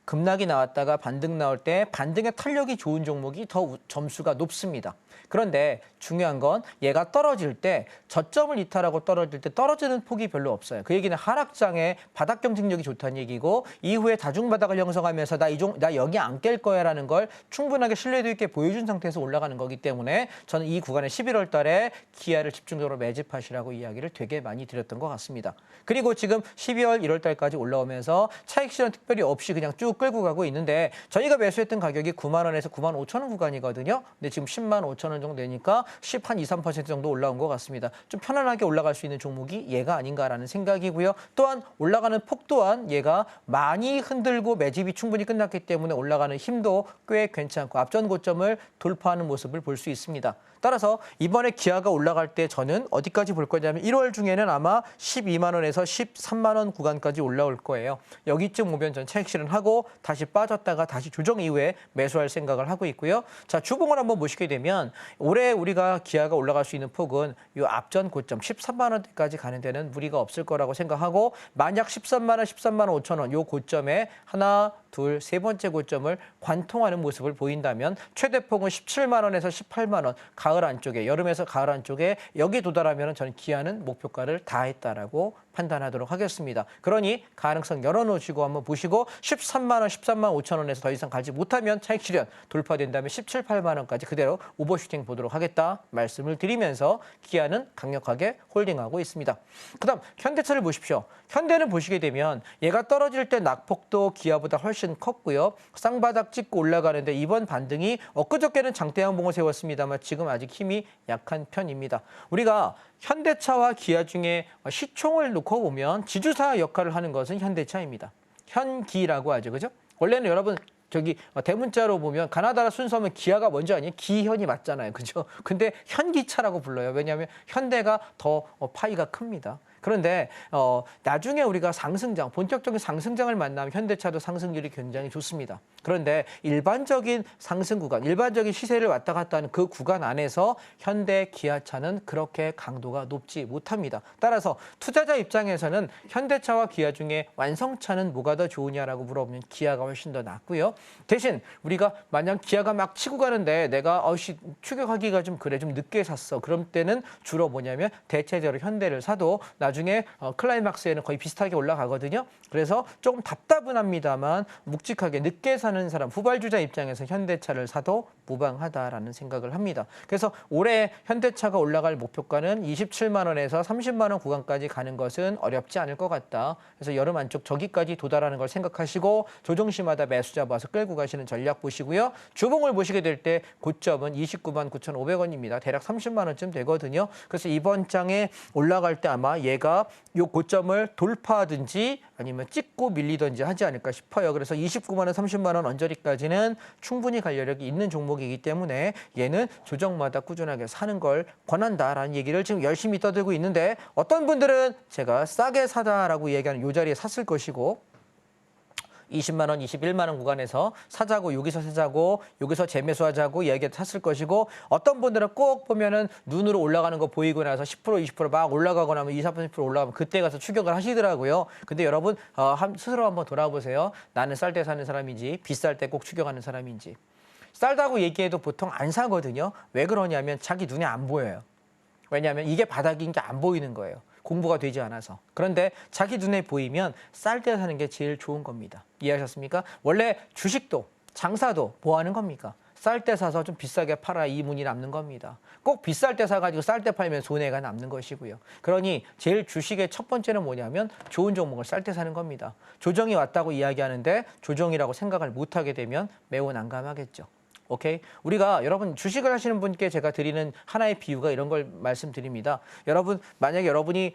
급락이 나왔다가 반등 나올 때 반등의 탄력이 좋은 종목이 더 점수가 높습니다. 그런데 중요한 건 얘가 떨어질 때 저점을 이탈하고 떨어질 때 떨어지는 폭이 별로 없어요. 그 얘기는 하락장에 바닥 경쟁력이 좋다는 얘기고 이후에 다중바닥을 형성하면서 나 여기 안 깰 거야라는 걸 충분하게 신뢰도 있게 보여준 상태에서 올라가는 거기 때문에 저는 이 구간에 11월 달에 기아를 집중적으로 매집하시라고 이야기를 되게 많이 드렸던 것 같습니다. 그리고 지금 12월 1월 달까지 올라오면서 차익 실현 특별히 없이 그냥 쭉 끌고 가고 있는데 저희가 매수했던 가격이 9만 원에서 9만 5천 원 구간이거든요. 근데 지금 10만 5천 원 정도 되니까 10한 2, 3% 정도 올라온 것 같습니다. 좀 편안하게 올라갈 수 있는 종목이 얘가 아닌가라는 생각이고요. 또한 올라가는 폭 또한 얘가 많이 흔들고 매집이 충분히 끝났기 때문에 올라가는 힘도 꽤 괜찮고 앞전 고점을 돌파하는 모습을 볼 수 있습니다. 따라서 이번에 기아가 올라갈 때 저는 어디까지 볼 거냐면 1월 중에는 아마 12만 원에서 13만 원 구간까지 올라올 거예요. 여기쯤 오면 전 차익 실현하고 다시 빠졌다가 다시 조정 이후에 매수할 생각을 하고 있고요. 자, 주봉을 한번 보시게 되면 올해 우리가 기아가 올라갈 수 있는 폭은 이 앞전 고점 13만 원대까지 가는 데는 무리가 없을 거라고 생각하고 만약 13만 원, 13만 5천 원 이 고점에 하나, 둘, 세 번째 고점을 관통하는 모습을 보인다면 최대 폭은 17만 원에서 18만 원, 가을 안쪽에 여름에서 가을 안쪽에 여기 도달하면 저는 기아는 목표가를 다 했다라고 판단하도록 하겠습니다. 그러니 가능성 열어놓으시고 한번 보시고 13만 원, 13만 5천 원에서 더 이상 가지 못하면 차익 실현 돌파된다면 17, 8만 원까지 그대로 오버슈팅 보도록 하겠다 말씀을 드리면서 기아는 강력하게 홀딩하고 있습니다. 그다음 현대차를 보십시오. 현대는 보시게 되면 얘가 떨어질 때 낙폭도 기아보다 훨씬 컸고요. 쌍바닥 찍고 올라가는데 이번 반등이 엊그저께는 장대양봉을 세웠습니다만 지금 아직 힘이 약한 편입니다. 우리가 현대차와 기아 중에 시총을 놓고 보면 지주사 역할을 하는 것은 현대차입니다. 현기라고 하죠. 그죠? 원래는 여러분 저기 대문자로 보면 가나다라 순서면 기아가 먼저 아니에요? 기현이 맞잖아요. 그죠? 근데 현기차라고 불러요. 왜냐하면 현대가 더 파이가 큽니다. 그런데 나중에 우리가 상승장, 본격적인 상승장을 만나면 현대차도 상승률이 굉장히 좋습니다. 그런데 일반적인 상승 구간, 일반적인 시세를 왔다 갔다 하는 그 구간 안에서 현대, 기아차는 그렇게 강도가 높지 못합니다. 따라서 투자자 입장에서는 현대차와 기아 중에 완성차는 뭐가 더 좋으냐라고 물어보면 기아가 훨씬 더 낫고요. 대신 우리가 만약 기아가 막 치고 가는데 내가 추격하기가 좀 그래, 좀 늦게 샀어. 그럴 때는 주로 뭐냐면 대체적으로 현대를 사도 나중에 클라이막스에는 거의 비슷하게 올라가거든요. 그래서 조금 답답은 합니다만 묵직하게 늦게 사는 사람, 후발주자 입장에서 현대차를 사도 무방하다라는 생각을 합니다. 그래서 올해 현대차가 올라갈 목표가는 27만 원에서 30만 원 구간까지 가는 것은 어렵지 않을 것 같다. 그래서 여름 안쪽 저기까지 도달하는 걸 생각하시고 조정시마다 매수 잡아서 끌고 가시는 전략 보시고요. 주봉을 보시게 될 때 고점은 29만 9,500원입니다. 대략 30만 원쯤 되거든요. 그래서 이번 장에 올라갈 때 아마 얘가 이 고점을 돌파하든지 아니면 찍고 밀리든지 하지 않을까 싶어요. 그래서 29만 원, 30만 원 언저리까지는 충분히 갈 여력이 있는 종목이기 때문에 얘는 조정마다 꾸준하게 사는 걸 권한다라는 얘기를 지금 열심히 떠들고 있는데 어떤 분들은 제가 싸게 사다라고 얘기하는 이 자리에 샀을 것이고 20만 원, 21만 원 구간에서 사자고 여기서 사자고 여기서 재매수하자고 얘기 샀을 것이고 어떤 분들은 꼭 보면은 눈으로 올라가는 거 보이고 나서 10%, 20%막 올라가거나 하면 20, 30% 올라가면 그때 가서 추격을 하시더라고요. 근데 여러분 스스로 한번 돌아보세요. 나는 쌀 때 사는 사람인지 비쌀 때 꼭 추격하는 사람인지. 쌀다고 얘기해도 보통 안 사거든요. 왜 그러냐면 자기 눈에 안 보여요. 왜냐하면 이게 바닥인 게 안 보이는 거예요. 공부가 되지 않아서. 그런데 자기 눈에 보이면 쌀 때 사는 게 제일 좋은 겁니다. 이해하셨습니까? 원래 주식도 장사도 뭐 하는 겁니까? 쌀 때 사서 좀 비싸게 팔아 이문이 남는 겁니다. 꼭 비쌀 때 사가지고 쌀 때 팔면 손해가 남는 것이고요. 그러니 제일 주식의 첫 번째는 뭐냐면 좋은 종목을 쌀 때 사는 겁니다. 조정이 왔다고 이야기하는데 조정이라고 생각을 못하게 되면 매우 난감하겠죠. 오케이? 우리가 여러분 주식을 하시는 분께 제가 드리는 하나의 비유가 이런 걸 말씀드립니다. 여러분 만약에 여러분이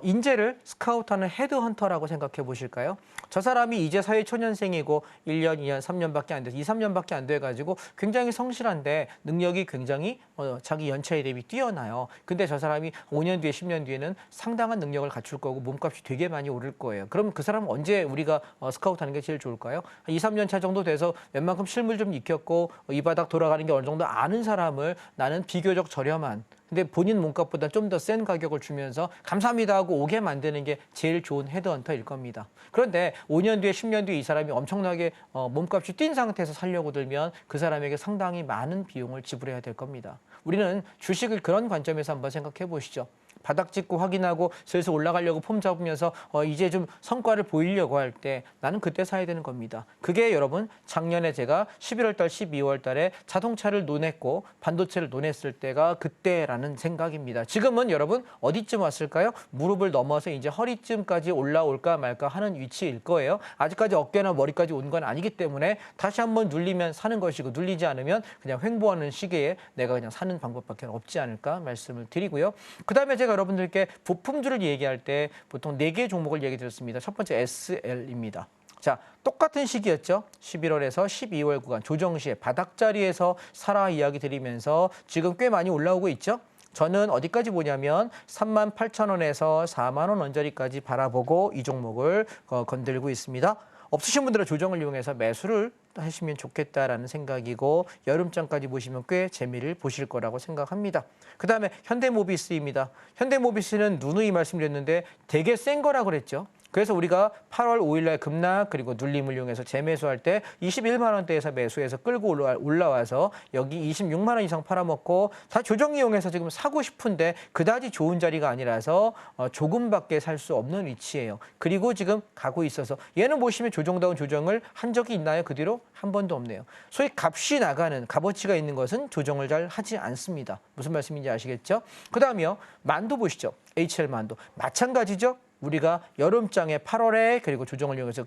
인재를 스카우트하는 헤드헌터라고 생각해 보실까요? 저 사람이 이제 사회초년생이고 1년, 2년, 3년밖에 안 돼서 2, 3년밖에 안 돼가지고 굉장히 성실한데 능력이 굉장히 자기 연차에 대비 뛰어나요. 근데 저 사람이 5년 뒤에 10년 뒤에는 상당한 능력을 갖출 거고 몸값이 되게 많이 오를 거예요. 그럼 그 사람은 언제 우리가 스카우트하는 게 제일 좋을까요? 2, 3년 차 정도 돼서 웬만큼 실물 좀 익혔고 이 바닥 돌아가는 게 어느 정도 아는 사람을 나는 비교적 저렴한 근데 본인 몸값보다 좀 더 센 가격을 주면서 감사합니다 하고 오게 만드는 게 제일 좋은 헤드헌터일 겁니다. 그런데 5년 뒤에 10년 뒤에 이 사람이 엄청나게 몸값이 뛴 상태에서 살려고 들면 그 사람에게 상당히 많은 비용을 지불해야 될 겁니다. 우리는 주식을 그런 관점에서 한번 생각해 보시죠. 바닥 찍고 확인하고 슬슬 올라가려고 폼 잡으면서 이제 좀 성과를 보이려고 할 때 나는 그때 사야 되는 겁니다. 그게 여러분 작년에 제가 11월 달, 12월 달에 자동차를 논했고 반도체를 논했을 때가 그때라는 생각입니다. 지금은 여러분 어디쯤 왔을까요? 무릎을 넘어서 이제 허리쯤까지 올라올까 말까 하는 위치일 거예요. 아직까지 어깨나 머리까지 온 건 아니기 때문에 다시 한번 눌리면 사는 것이고 눌리지 않으면 그냥 횡보하는 시기에 내가 그냥 사는 방법밖에 없지 않을까 말씀을 드리고요. 그다음에 제가 여러분들께 부품주를 얘기할 때 보통 4개의 종목을 얘기 드렸습니다. 첫 번째 SL입니다. 자, 똑같은 시기였죠. 11월에서 12월 구간 조정 시에 바닥자리에서 사라 이야기 드리면서 지금 꽤 많이 올라오고 있죠. 저는 어디까지 보냐면 38,000원에서 4만 원 언저리까지 바라보고 이 종목을 건들고 있습니다. 없으신 분들은 조정을 이용해서 매수를 하시면 좋겠다라는 생각이고 여름장까지 보시면 꽤 재미를 보실 거라고 생각합니다. 그다음에 현대모비스입니다. 현대모비스는 누누이 말씀드렸는데 되게 센 거라고 그랬죠. 그래서 우리가 8월 5일 날 급락 그리고 눌림을 이용해서 재매수할 때 21만 원대에서 매수해서 끌고 올라와서 여기 26만 원 이상 팔아먹고 다 조정 이용해서 지금 사고 싶은데 그다지 좋은 자리가 아니라서 조금밖에 살 수 없는 위치예요. 그리고 지금 가고 있어서 얘는 보시면 조정다운 조정을 한 적이 있나요? 그 뒤로 한 번도 없네요. 소위 값이 나가는 값어치가 있는 것은 조정을 잘 하지 않습니다. 무슨 말씀인지 아시겠죠? 그다음이요. 만도 보시죠. HL 만도. 마찬가지죠. 우리가 여름장에 8월에 그리고 조정을 이용해서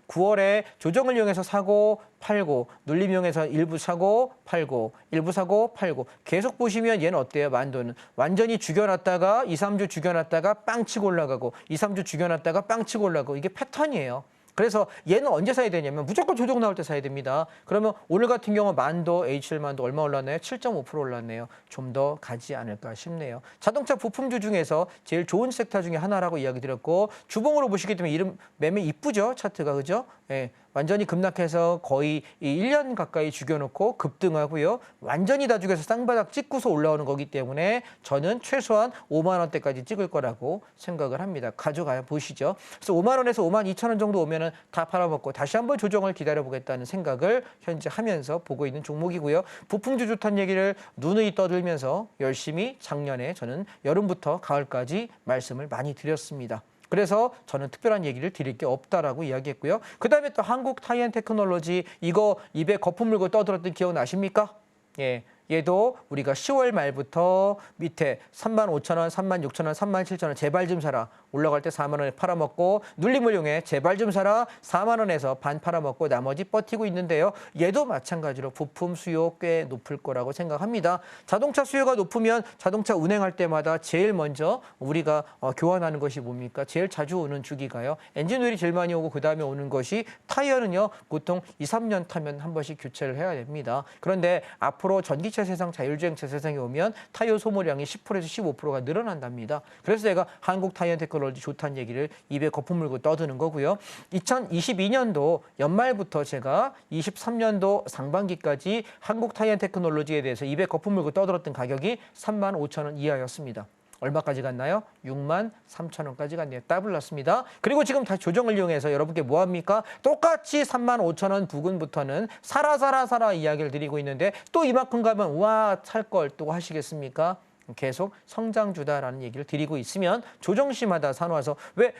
9월에 조정을 이용해서 사고 팔고 눌림 이용해서 일부 사고 팔고 일부 사고 팔고 계속 보시면 얘는 어때요? 만도는 완전히 죽여놨다가 2, 3주 죽여놨다가 빵 치고 올라가고 2, 3주 죽여놨다가 빵 치고 올라가고 이게 패턴이에요. 그래서 얘는 언제 사야 되냐면 무조건 조정 나올 때 사야 됩니다. 그러면 오늘 같은 경우 만도, H7만도 얼마 올랐나요? 7.5% 올랐네요. 좀 더 가지 않을까 싶네요. 자동차 부품주 중에서 제일 좋은 섹터 중에 하나라고 이야기 드렸고 주봉으로 보시게 되면 이름 매매 이쁘죠? 차트가 그죠? 예. 완전히 급락해서 거의 1년 가까이 죽여놓고 급등하고요. 완전히 다 죽여서 쌍바닥 찍고서 올라오는 거기 때문에 저는 최소한 5만 원대까지 찍을 거라고 생각을 합니다. 가져가 보시죠. 그래서 5만 원에서 5만 2천 원 정도 오면은 다 팔아먹고 다시 한번 조정을 기다려보겠다는 생각을 현재 하면서 보고 있는 종목이고요. 부품주 좋다는 얘기를 누누이 떠들면서 열심히 작년에 저는 여름부터 가을까지 말씀을 많이 드렸습니다. 그래서 저는 특별한 얘기를 드릴 게 없다라고 이야기했고요. 그다음에 또 한국 타이앤테크놀로지 이거 입에 거품 물고 떠들었던 기억 나십니까? 예. 얘도 우리가 10월 말부터 밑에 35,000원, 36,000원, 37,000원 제발 좀 사라. 올라갈 때 4만 원에 팔아먹고 눌림을 이용해 제발 좀 사라. 4만 원에서 반 팔아먹고 나머지 버티고 있는데요. 얘도 마찬가지로 부품 수요 꽤 높을 거라고 생각합니다. 자동차 수요가 높으면 자동차 운행할 때마다 제일 먼저 우리가 교환하는 것이 뭡니까? 제일 자주 오는 주기가요. 엔진 오일이 제일 많이 오고 그다음에 오는 것이 타이어는요. 보통 2, 3년 타면 한 번씩 교체를 해야 됩니다. 그런데 앞으로 전기차 세상, 자율주행차 세상에 오면 타이어 소모량이 10%에서 15%가 늘어난답니다. 그래서 제가 한국 타이어테크놀로지 좋다는 얘기를 입에 거품 물고 떠드는 거고요. 2022년도 연말부터 제가 23년도 상반기까지 한국 타이어테크놀로지에 대해서 입에 거품 물고 떠들었던 가격이 35,000원 이하였습니다. 얼마까지 갔나요? 63,000원까지 갔네요. 더블 났습니다. 그리고 지금 다시 조정을 이용해서 여러분께 뭐합니까? 똑같이 35,000원 부근부터는 사라 이야기를 드리고 있는데 또 이만큼 가면 와 살 걸 또 하시겠습니까? 계속 성장주다라는 얘기를 드리고 있으면 조정시마다 사놓아서 왜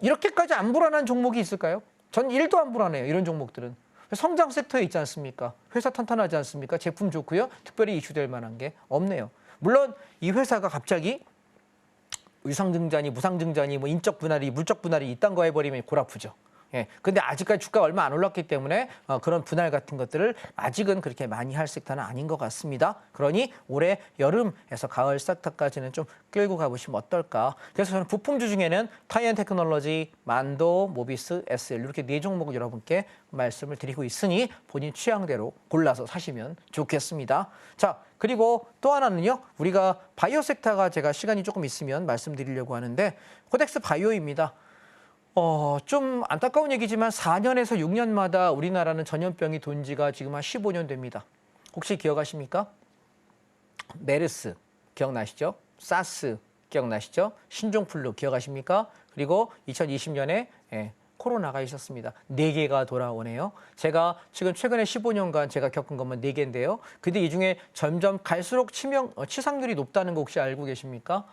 이렇게까지 안 불안한 종목이 있을까요? 전 1도 안 불안해요. 이런 종목들은. 성장 섹터에 있지 않습니까? 회사 탄탄하지 않습니까? 제품 좋고요. 특별히 이슈될 만한 게 없네요. 물론 이 회사가 갑자기 유상증자니 무상증자니 뭐 인적 분할이 물적 분할이 이딴 거 해버리면 골 아프죠. 예. 근데 아직까지 주가가 얼마 안 올랐기 때문에 그런 분할 같은 것들을 아직은 그렇게 많이 할 섹터는 아닌 것 같습니다. 그러니 올해 여름에서 가을 섹터까지는 좀 끌고 가보시면 어떨까. 그래서 저는 부품주 중에는 타이앤테크놀로지, 만도, 모비스, SL 이렇게 4종목을 여러분께 말씀을 드리고 있으니 본인 취향대로 골라서 사시면 좋겠습니다. 자, 그리고 또 하나는요. 우리가 바이오 섹터가 제가 시간이 조금 있으면 말씀드리려고 하는데 코덱스 바이오입니다. 좀 안타까운 얘기지만 4년에서 6년마다 우리나라는 전염병이 돈 지가 지금 한 15년 됩니다. 혹시 기억하십니까? 메르스, 기억나시죠? 사스 기억나시죠? 신종플루 기억하십니까? 그리고 2020년에 코로나가 있었습니다. 4개가 돌아오네요. 제가 지금 최근에 15년간 제가 겪은 것만 4개인데요. 근데 이 중에 점점 갈수록 치상률이 높다는 거 혹시 알고 계십니까?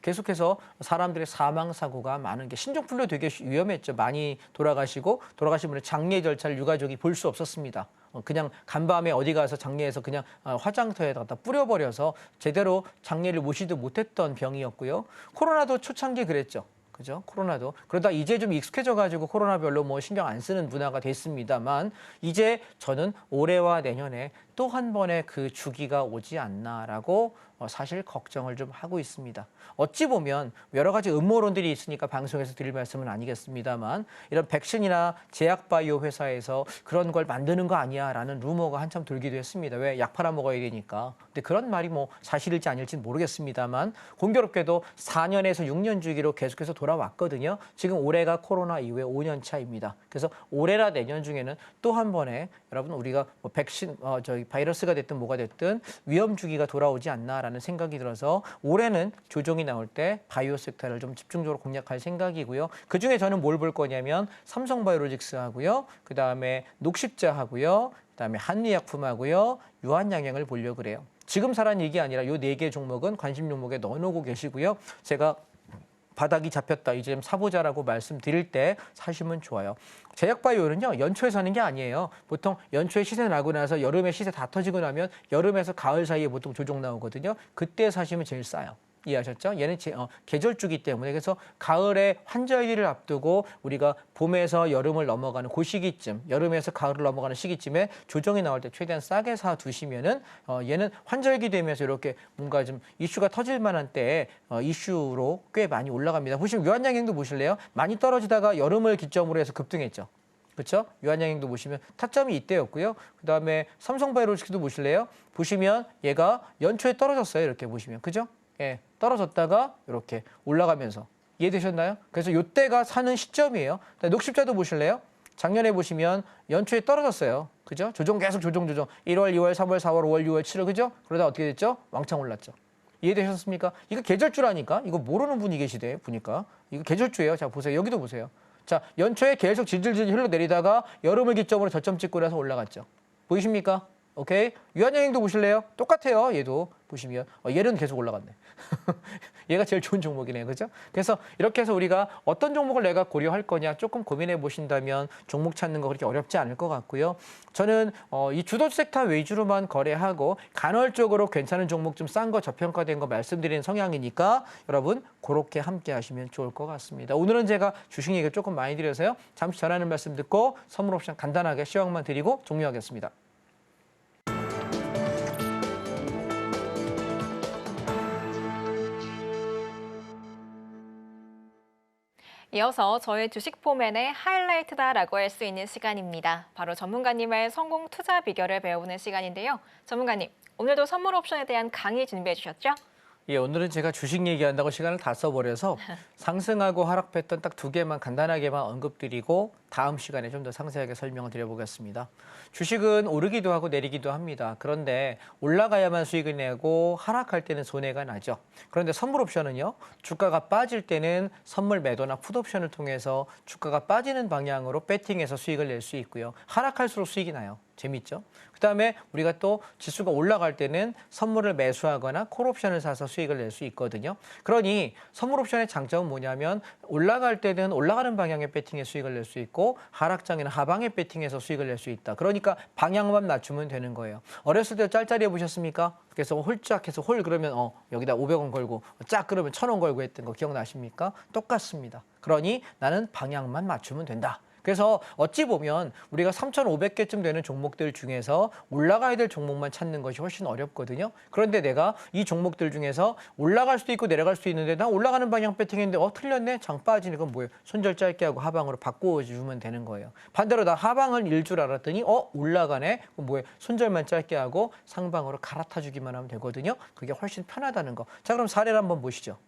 계속해서 사람들의 사망 사고가 많은 게 신종플루 되게 위험했죠. 많이 돌아가신 분의 장례 절차를 유가족이 볼 수 없었습니다. 그냥 간밤에 어디 가서 장례에서 그냥 화장터에다 갖다 뿌려버려서 제대로 장례를 모시도 못했던 병이었고요. 코로나도 초창기에 그랬죠. 그죠? 코로나도. 그러다 이제 좀 익숙해져가지고 코로나 별로 뭐 신경 안 쓰는 문화가 됐습니다만 이제 저는 올해와 내년에 또 한 번의 그 주기가 오지 않나라고 사실 걱정을 좀 하고 있습니다. 어찌 보면 여러 가지 음모론들이 있으니까 방송에서 드릴 말씀은 아니겠습니다만 이런 백신이나 제약바이오 회사에서 그런 걸 만드는 거 아니야 라는 루머가 한참 돌기도 했습니다. 왜? 약 팔아 먹어야 되니까. 근데 그런 말이 뭐 사실일지 아닐지는 모르겠습니다만 공교롭게도 4년에서 6년 주기로 계속해서 돌아왔거든요. 지금 올해가 코로나 이후에 5년 차입니다. 그래서 올해나 내년 중에는 또 한 번에 여러분 우리가 뭐 백신, 바이러스가 됐든 뭐가 됐든 위험 주기가 돌아오지 않나라는 생각이 들어서 올해는 조정이 나올 때 바이오 섹터를 좀 집중적으로 공략할 생각이고요. 그중에 저는 뭘 볼 거냐면 삼성바이오로직스하고요. 그다음에 녹십자하고요. 그다음에 한미약품하고요. 유한양행을 보려고 그래요. 지금 사란 얘기 아니라 이 4개 종목은 관심 종목에 넣어놓고 계시고요. 제가 바닥이 잡혔다. 이제 좀 사보자라고 말씀드릴 때 사시면 좋아요. 제약바이오는요. 연초에 사는 게 아니에요. 보통 연초에 시세 나고 나서 여름에 시세 다 터지고 나면 여름에서 가을 사이에 보통 조정 나오거든요. 그때 사시면 제일 싸요. 이해하셨죠? 얘는 계절주기 때문에 그래서 가을에 환절기를 앞두고 우리가 봄에서 여름을 넘어가는 그 시기쯤, 여름에서 가을을 넘어가는 시기쯤에 조정이 나올 때 최대한 싸게 사 두시면은 얘는 환절기 되면서 이렇게 뭔가 좀 이슈가 터질 만한 때에 이슈로 꽤 많이 올라갑니다. 보시면 유한양행도 보실래요? 많이 떨어지다가 여름을 기점으로 해서 급등했죠. 그렇죠? 유한양행도 보시면 타점이 이때였고요. 그다음에 삼성바이오로직스도 보실래요? 보시면 얘가 연초에 떨어졌어요. 이렇게 보시면. 그죠? 예, 떨어졌다가 이렇게 올라가면서 이해되셨나요? 그래서 이때가 사는 시점이에요. 녹십자도 보실래요? 작년에 보시면 연초에 떨어졌어요. 그죠? 계속 조정. 1월, 2월, 3월, 4월, 5월, 6월, 7월. 그죠? 그러다 어떻게 됐죠? 왕창 올랐죠. 이해되셨습니까? 이거 계절주라니까? 이거 모르는 분이 계시대, 보니까. 이거 계절주예요. 자, 보세요. 여기도 보세요. 자, 연초에 계속 질질질 흘러내리다가 여름을 기점으로 저점 찍고 나서 올라갔죠. 보이십니까? 오케이? 유한양행도 보실래요? 똑같아요. 얘도 보시면 얘는 계속 올라갔네. 얘가 제일 좋은 종목이네요. 그죠? 그래서 이렇게 해서 우리가 어떤 종목을 내가 고려할 거냐 조금 고민해 보신다면 종목 찾는 거 그렇게 어렵지 않을 것 같고요. 저는 이 주도 섹터 위주로만 거래하고 간헐적으로 괜찮은 종목 좀 싼 거 저평가된 거 말씀드리는 성향이니까 여러분 그렇게 함께 하시면 좋을 것 같습니다. 오늘은 제가 주식 얘기를 조금 많이 드려서요. 잠시 전하는 말씀 듣고 선물 옵션 간단하게 시황만 드리고 종료하겠습니다. 이어서 저의 주식 포맨의 하이라이트다라고 할 수 있는 시간입니다. 바로 전문가님의 성공 투자 비결을 배워보는 시간인데요. 전문가님, 오늘도 선물 옵션에 대한 강의 준비해 주셨죠? 예, 오늘은 제가 주식 얘기한다고 시간을 다 써버려서 상승하고 하락 패턴 딱 2개만 간단하게만 언급드리고 다음 시간에 좀 더 상세하게 설명을 드려보겠습니다. 주식은 오르기도 하고 내리기도 합니다. 그런데 올라가야만 수익을 내고 하락할 때는 손해가 나죠. 그런데 선물 옵션은요. 주가가 빠질 때는 선물 매도나 풋옵션을 통해서 주가가 빠지는 방향으로 배팅해서 수익을 낼 수 있고요. 하락할수록 수익이 나요. 재밌죠? 그다음에 우리가 또 지수가 올라갈 때는 선물을 매수하거나 콜옵션을 사서 수익을 낼 수 있거든요. 그러니 선물 옵션의 장점은 뭐냐면 올라갈 때는 올라가는 방향의 배팅에 수익을 낼 수 있고 하락장에는 하방의 배팅에서 수익을 낼 수 있다. 그러니까 방향만 맞추면 되는 거예요. 어렸을 때 짤짤이 해보셨습니까? 그래서 홀짝 해서 홀 그러면 여기다 500원 걸고 짝 그러면 1000원 걸고 했던 거 기억나십니까? 똑같습니다. 그러니 나는 방향만 맞추면 된다. 그래서 어찌 보면 우리가 3,500개쯤 되는 종목들 중에서 올라가야 될 종목만 찾는 것이 훨씬 어렵거든요. 그런데 내가 이 종목들 중에서 올라갈 수도 있고 내려갈 수도 있는데 나 올라가는 방향 배팅했는데 틀렸네? 장 빠지는 건 뭐예요? 손절 짧게 하고 하방으로 바꿔주면 되는 거예요. 반대로 나 하방을 일 줄 알았더니 올라가네? 그럼 뭐예요? 손절만 짧게 하고 상방으로 갈아타주기만 하면 되거든요. 그게 훨씬 편하다는 거. 자, 그럼 사례를 한번 보시죠.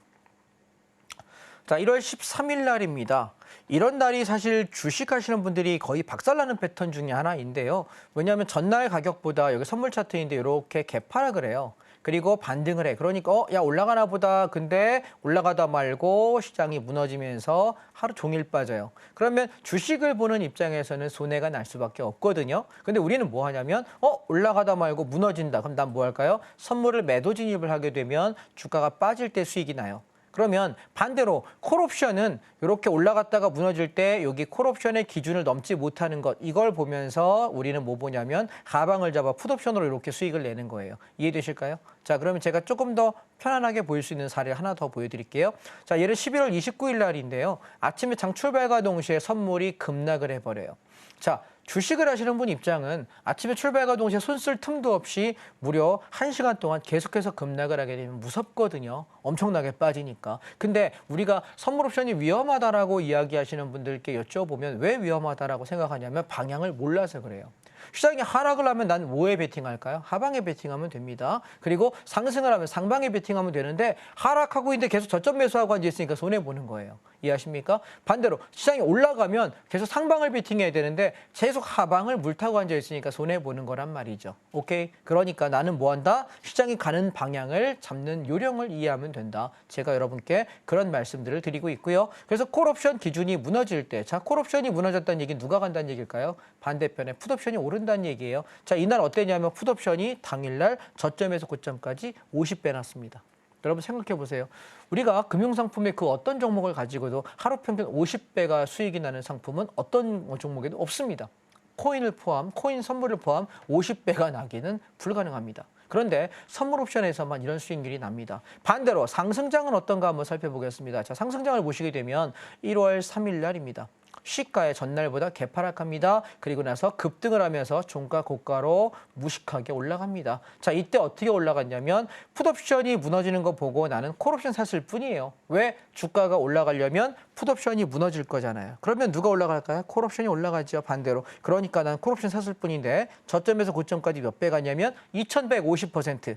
자, 1월 13일 날입니다. 이런 날이 사실 주식하시는 분들이 거의 박살나는 패턴 중에 하나인데요. 왜냐하면 전날 가격보다 여기 선물 차트인데 이렇게 개파락을 해요. 그리고 반등을 해. 그러니까 야 올라가나 보다. 근데 올라가다 말고 시장이 무너지면서 하루 종일 빠져요. 그러면 주식을 보는 입장에서는 손해가 날 수밖에 없거든요. 근데 우리는 뭐 하냐면 올라가다 말고 무너진다. 그럼 난 뭐 할까요? 선물을 매도 진입을 하게 되면 주가가 빠질 때 수익이 나요. 그러면 반대로 콜옵션은 이렇게 올라갔다가 무너질 때 여기 콜옵션의 기준을 넘지 못하는 것, 이걸 보면서 우리는 뭐 보냐면 하방을 잡아 풋옵션으로 이렇게 수익을 내는 거예요. 이해되실까요? 자, 그러면 제가 조금 더 편안하게 보일 수 있는 사례 하나 더 보여드릴게요. 자, 얘는 11월 29일 날인데요. 아침에 장 출발과 동시에 선물이 급락을 해버려요. 자, 주식을 하시는 분 입장은 아침에 출발과 동시에 손 쓸 틈도 없이 무려 1시간 동안 계속해서 급락을 하게 되면 무섭거든요. 엄청나게 빠지니까. 근데 우리가 선물 옵션이 위험하다라고 이야기하시는 분들께 여쭤보면 왜 위험하다라고 생각하냐면 방향을 몰라서 그래요. 시장이 하락을 하면 난 뭐에 베팅할까요? 하방에 베팅하면 됩니다. 그리고 상승을 하면 상방에 베팅하면 되는데 하락하고 있는데 계속 저점 매수하고 앉아있으니까 손해보는 거예요. 이해하십니까? 반대로 시장이 올라가면 계속 상방을 베팅해야 되는데 계속 하방을 물타고 앉아있으니까 손해보는 거란 말이죠. 오케이? 그러니까 나는 뭐한다? 시장이 가는 방향을 잡는 요령을 이해하면 된다. 제가 여러분께 그런 말씀들을 드리고 있고요. 그래서 콜옵션 기준이 무너질 때, 자, 콜옵션이 무너졌다는 얘기는 누가 간다는 얘기일까요? 반대편에 풋옵션이 오른다는 얘기예요. 자, 이날 어땠냐면 풋옵션이 당일날 저점에서 고점까지 50배 났습니다. 여러분 생각해 보세요. 우리가 금융상품의 그 어떤 종목을 가지고도 하루 평균 50배가 수익이 나는 상품은 어떤 종목에도 없습니다. 코인을 포함, 코인 선물을 포함 50배가 나기는 불가능합니다. 그런데 선물 옵션에서만 이런 수익률이 납니다. 반대로 상승장은 어떤가 한번 살펴보겠습니다. 자, 상승장을 보시게 되면 1월 3일 날입니다. 시가의 전날보다 개파락합니다. 그리고 나서 급등을 하면서 종가 고가로 무식하게 올라갑니다. 자, 이때 어떻게 올라갔냐면 풋옵션이 무너지는 거 보고 나는 콜옵션 샀을 뿐이에요. 왜? 주가가 올라가려면 풋옵션이 무너질 거잖아요. 그러면 누가 올라갈까요? 콜옵션이 올라가죠. 반대로. 그러니까 난 콜옵션 샀을 뿐인데 저점에서 고점까지 몇 배 갔냐면 2150%.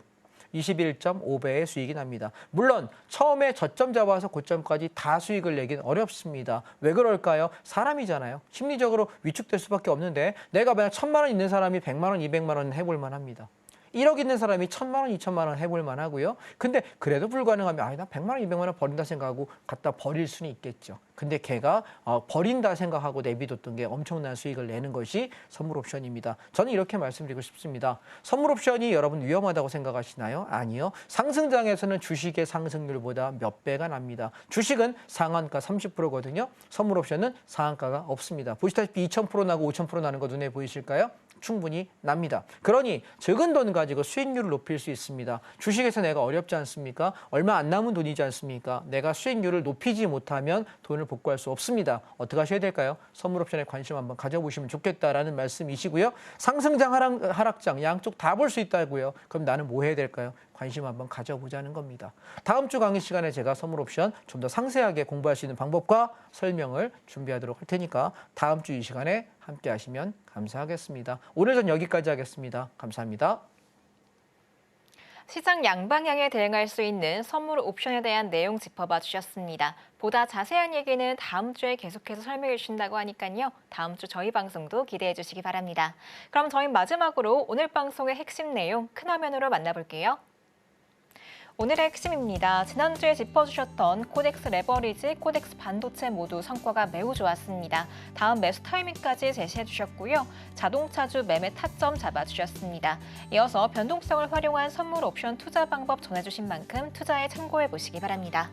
21.5배의 수익이 납니다. 물론 처음에 저점 잡아서 고점까지 다 수익을 내긴 어렵습니다. 왜 그럴까요? 사람이잖아요. 심리적으로 위축될 수밖에 없는데 내가 만약 1000만 원 있는 사람이 100만 원, 200만 원 해볼 만합니다. 1억 있는 사람이 1000만 원, 2000만 원 해볼 만하고요. 근데 그래도 불가능하면 나 100만 원, 200만 원 버린다 생각하고 갖다 버릴 수는 있겠죠. 근데 걔가 버린다 생각하고 내비뒀던 게 엄청난 수익을 내는 것이 선물 옵션입니다. 저는 이렇게 말씀드리고 싶습니다. 선물 옵션이 여러분 위험하다고 생각하시나요? 아니요. 상승장에서는 주식의 상승률보다 몇 배가 납니다. 주식은 상한가 30%거든요. 선물 옵션은 상한가가 없습니다. 보시다시피 2000% 나고 5000% 나는 거 눈에 보이실까요? 충분히 납니다. 그러니 적은 돈 가지고 수익률을 높일 수 있습니다. 주식에서 내가 어렵지 않습니까? 얼마 안 남은 돈이지 않습니까? 내가 수익률을 높이지 못하면 돈을 복구할 수 없습니다. 어떻게 하셔야 될까요? 선물 옵션에 관심 한번 가져보시면 좋겠다라는 말씀이시고요. 상승장, 하락장 양쪽 다 볼 수 있다고요. 그럼 나는 뭐 해야 될까요? 관심 한번 가져보자는 겁니다. 다음 주 강의 시간에 제가 선물 옵션 좀 더 상세하게 공부할 수 있는 방법과 설명을 준비하도록 할 테니까 다음 주 이 시간에 함께 하시면 감사하겠습니다. 오늘 전 여기까지 하겠습니다. 감사합니다. 시장 양방향에 대응할 수 있는 선물 옵션에 대한 내용 짚어봐 주셨습니다. 보다 자세한 얘기는 다음 주에 계속해서 설명해 주신다고 하니까요. 다음 주 저희 방송도 기대해 주시기 바랍니다. 그럼 저희 마지막으로 오늘 방송의 핵심 내용 큰 화면으로 만나볼게요. 오늘의 핵심입니다. 지난주에 짚어주셨던 코덱스 레버리지, 코덱스 반도체 모두 성과가 매우 좋았습니다. 다음 매수 타이밍까지 제시해 주셨고요. 자동차주 매매 타점 잡아주셨습니다. 이어서 변동성을 활용한 선물 옵션 투자 방법 전해주신 만큼 투자에 참고해 보시기 바랍니다.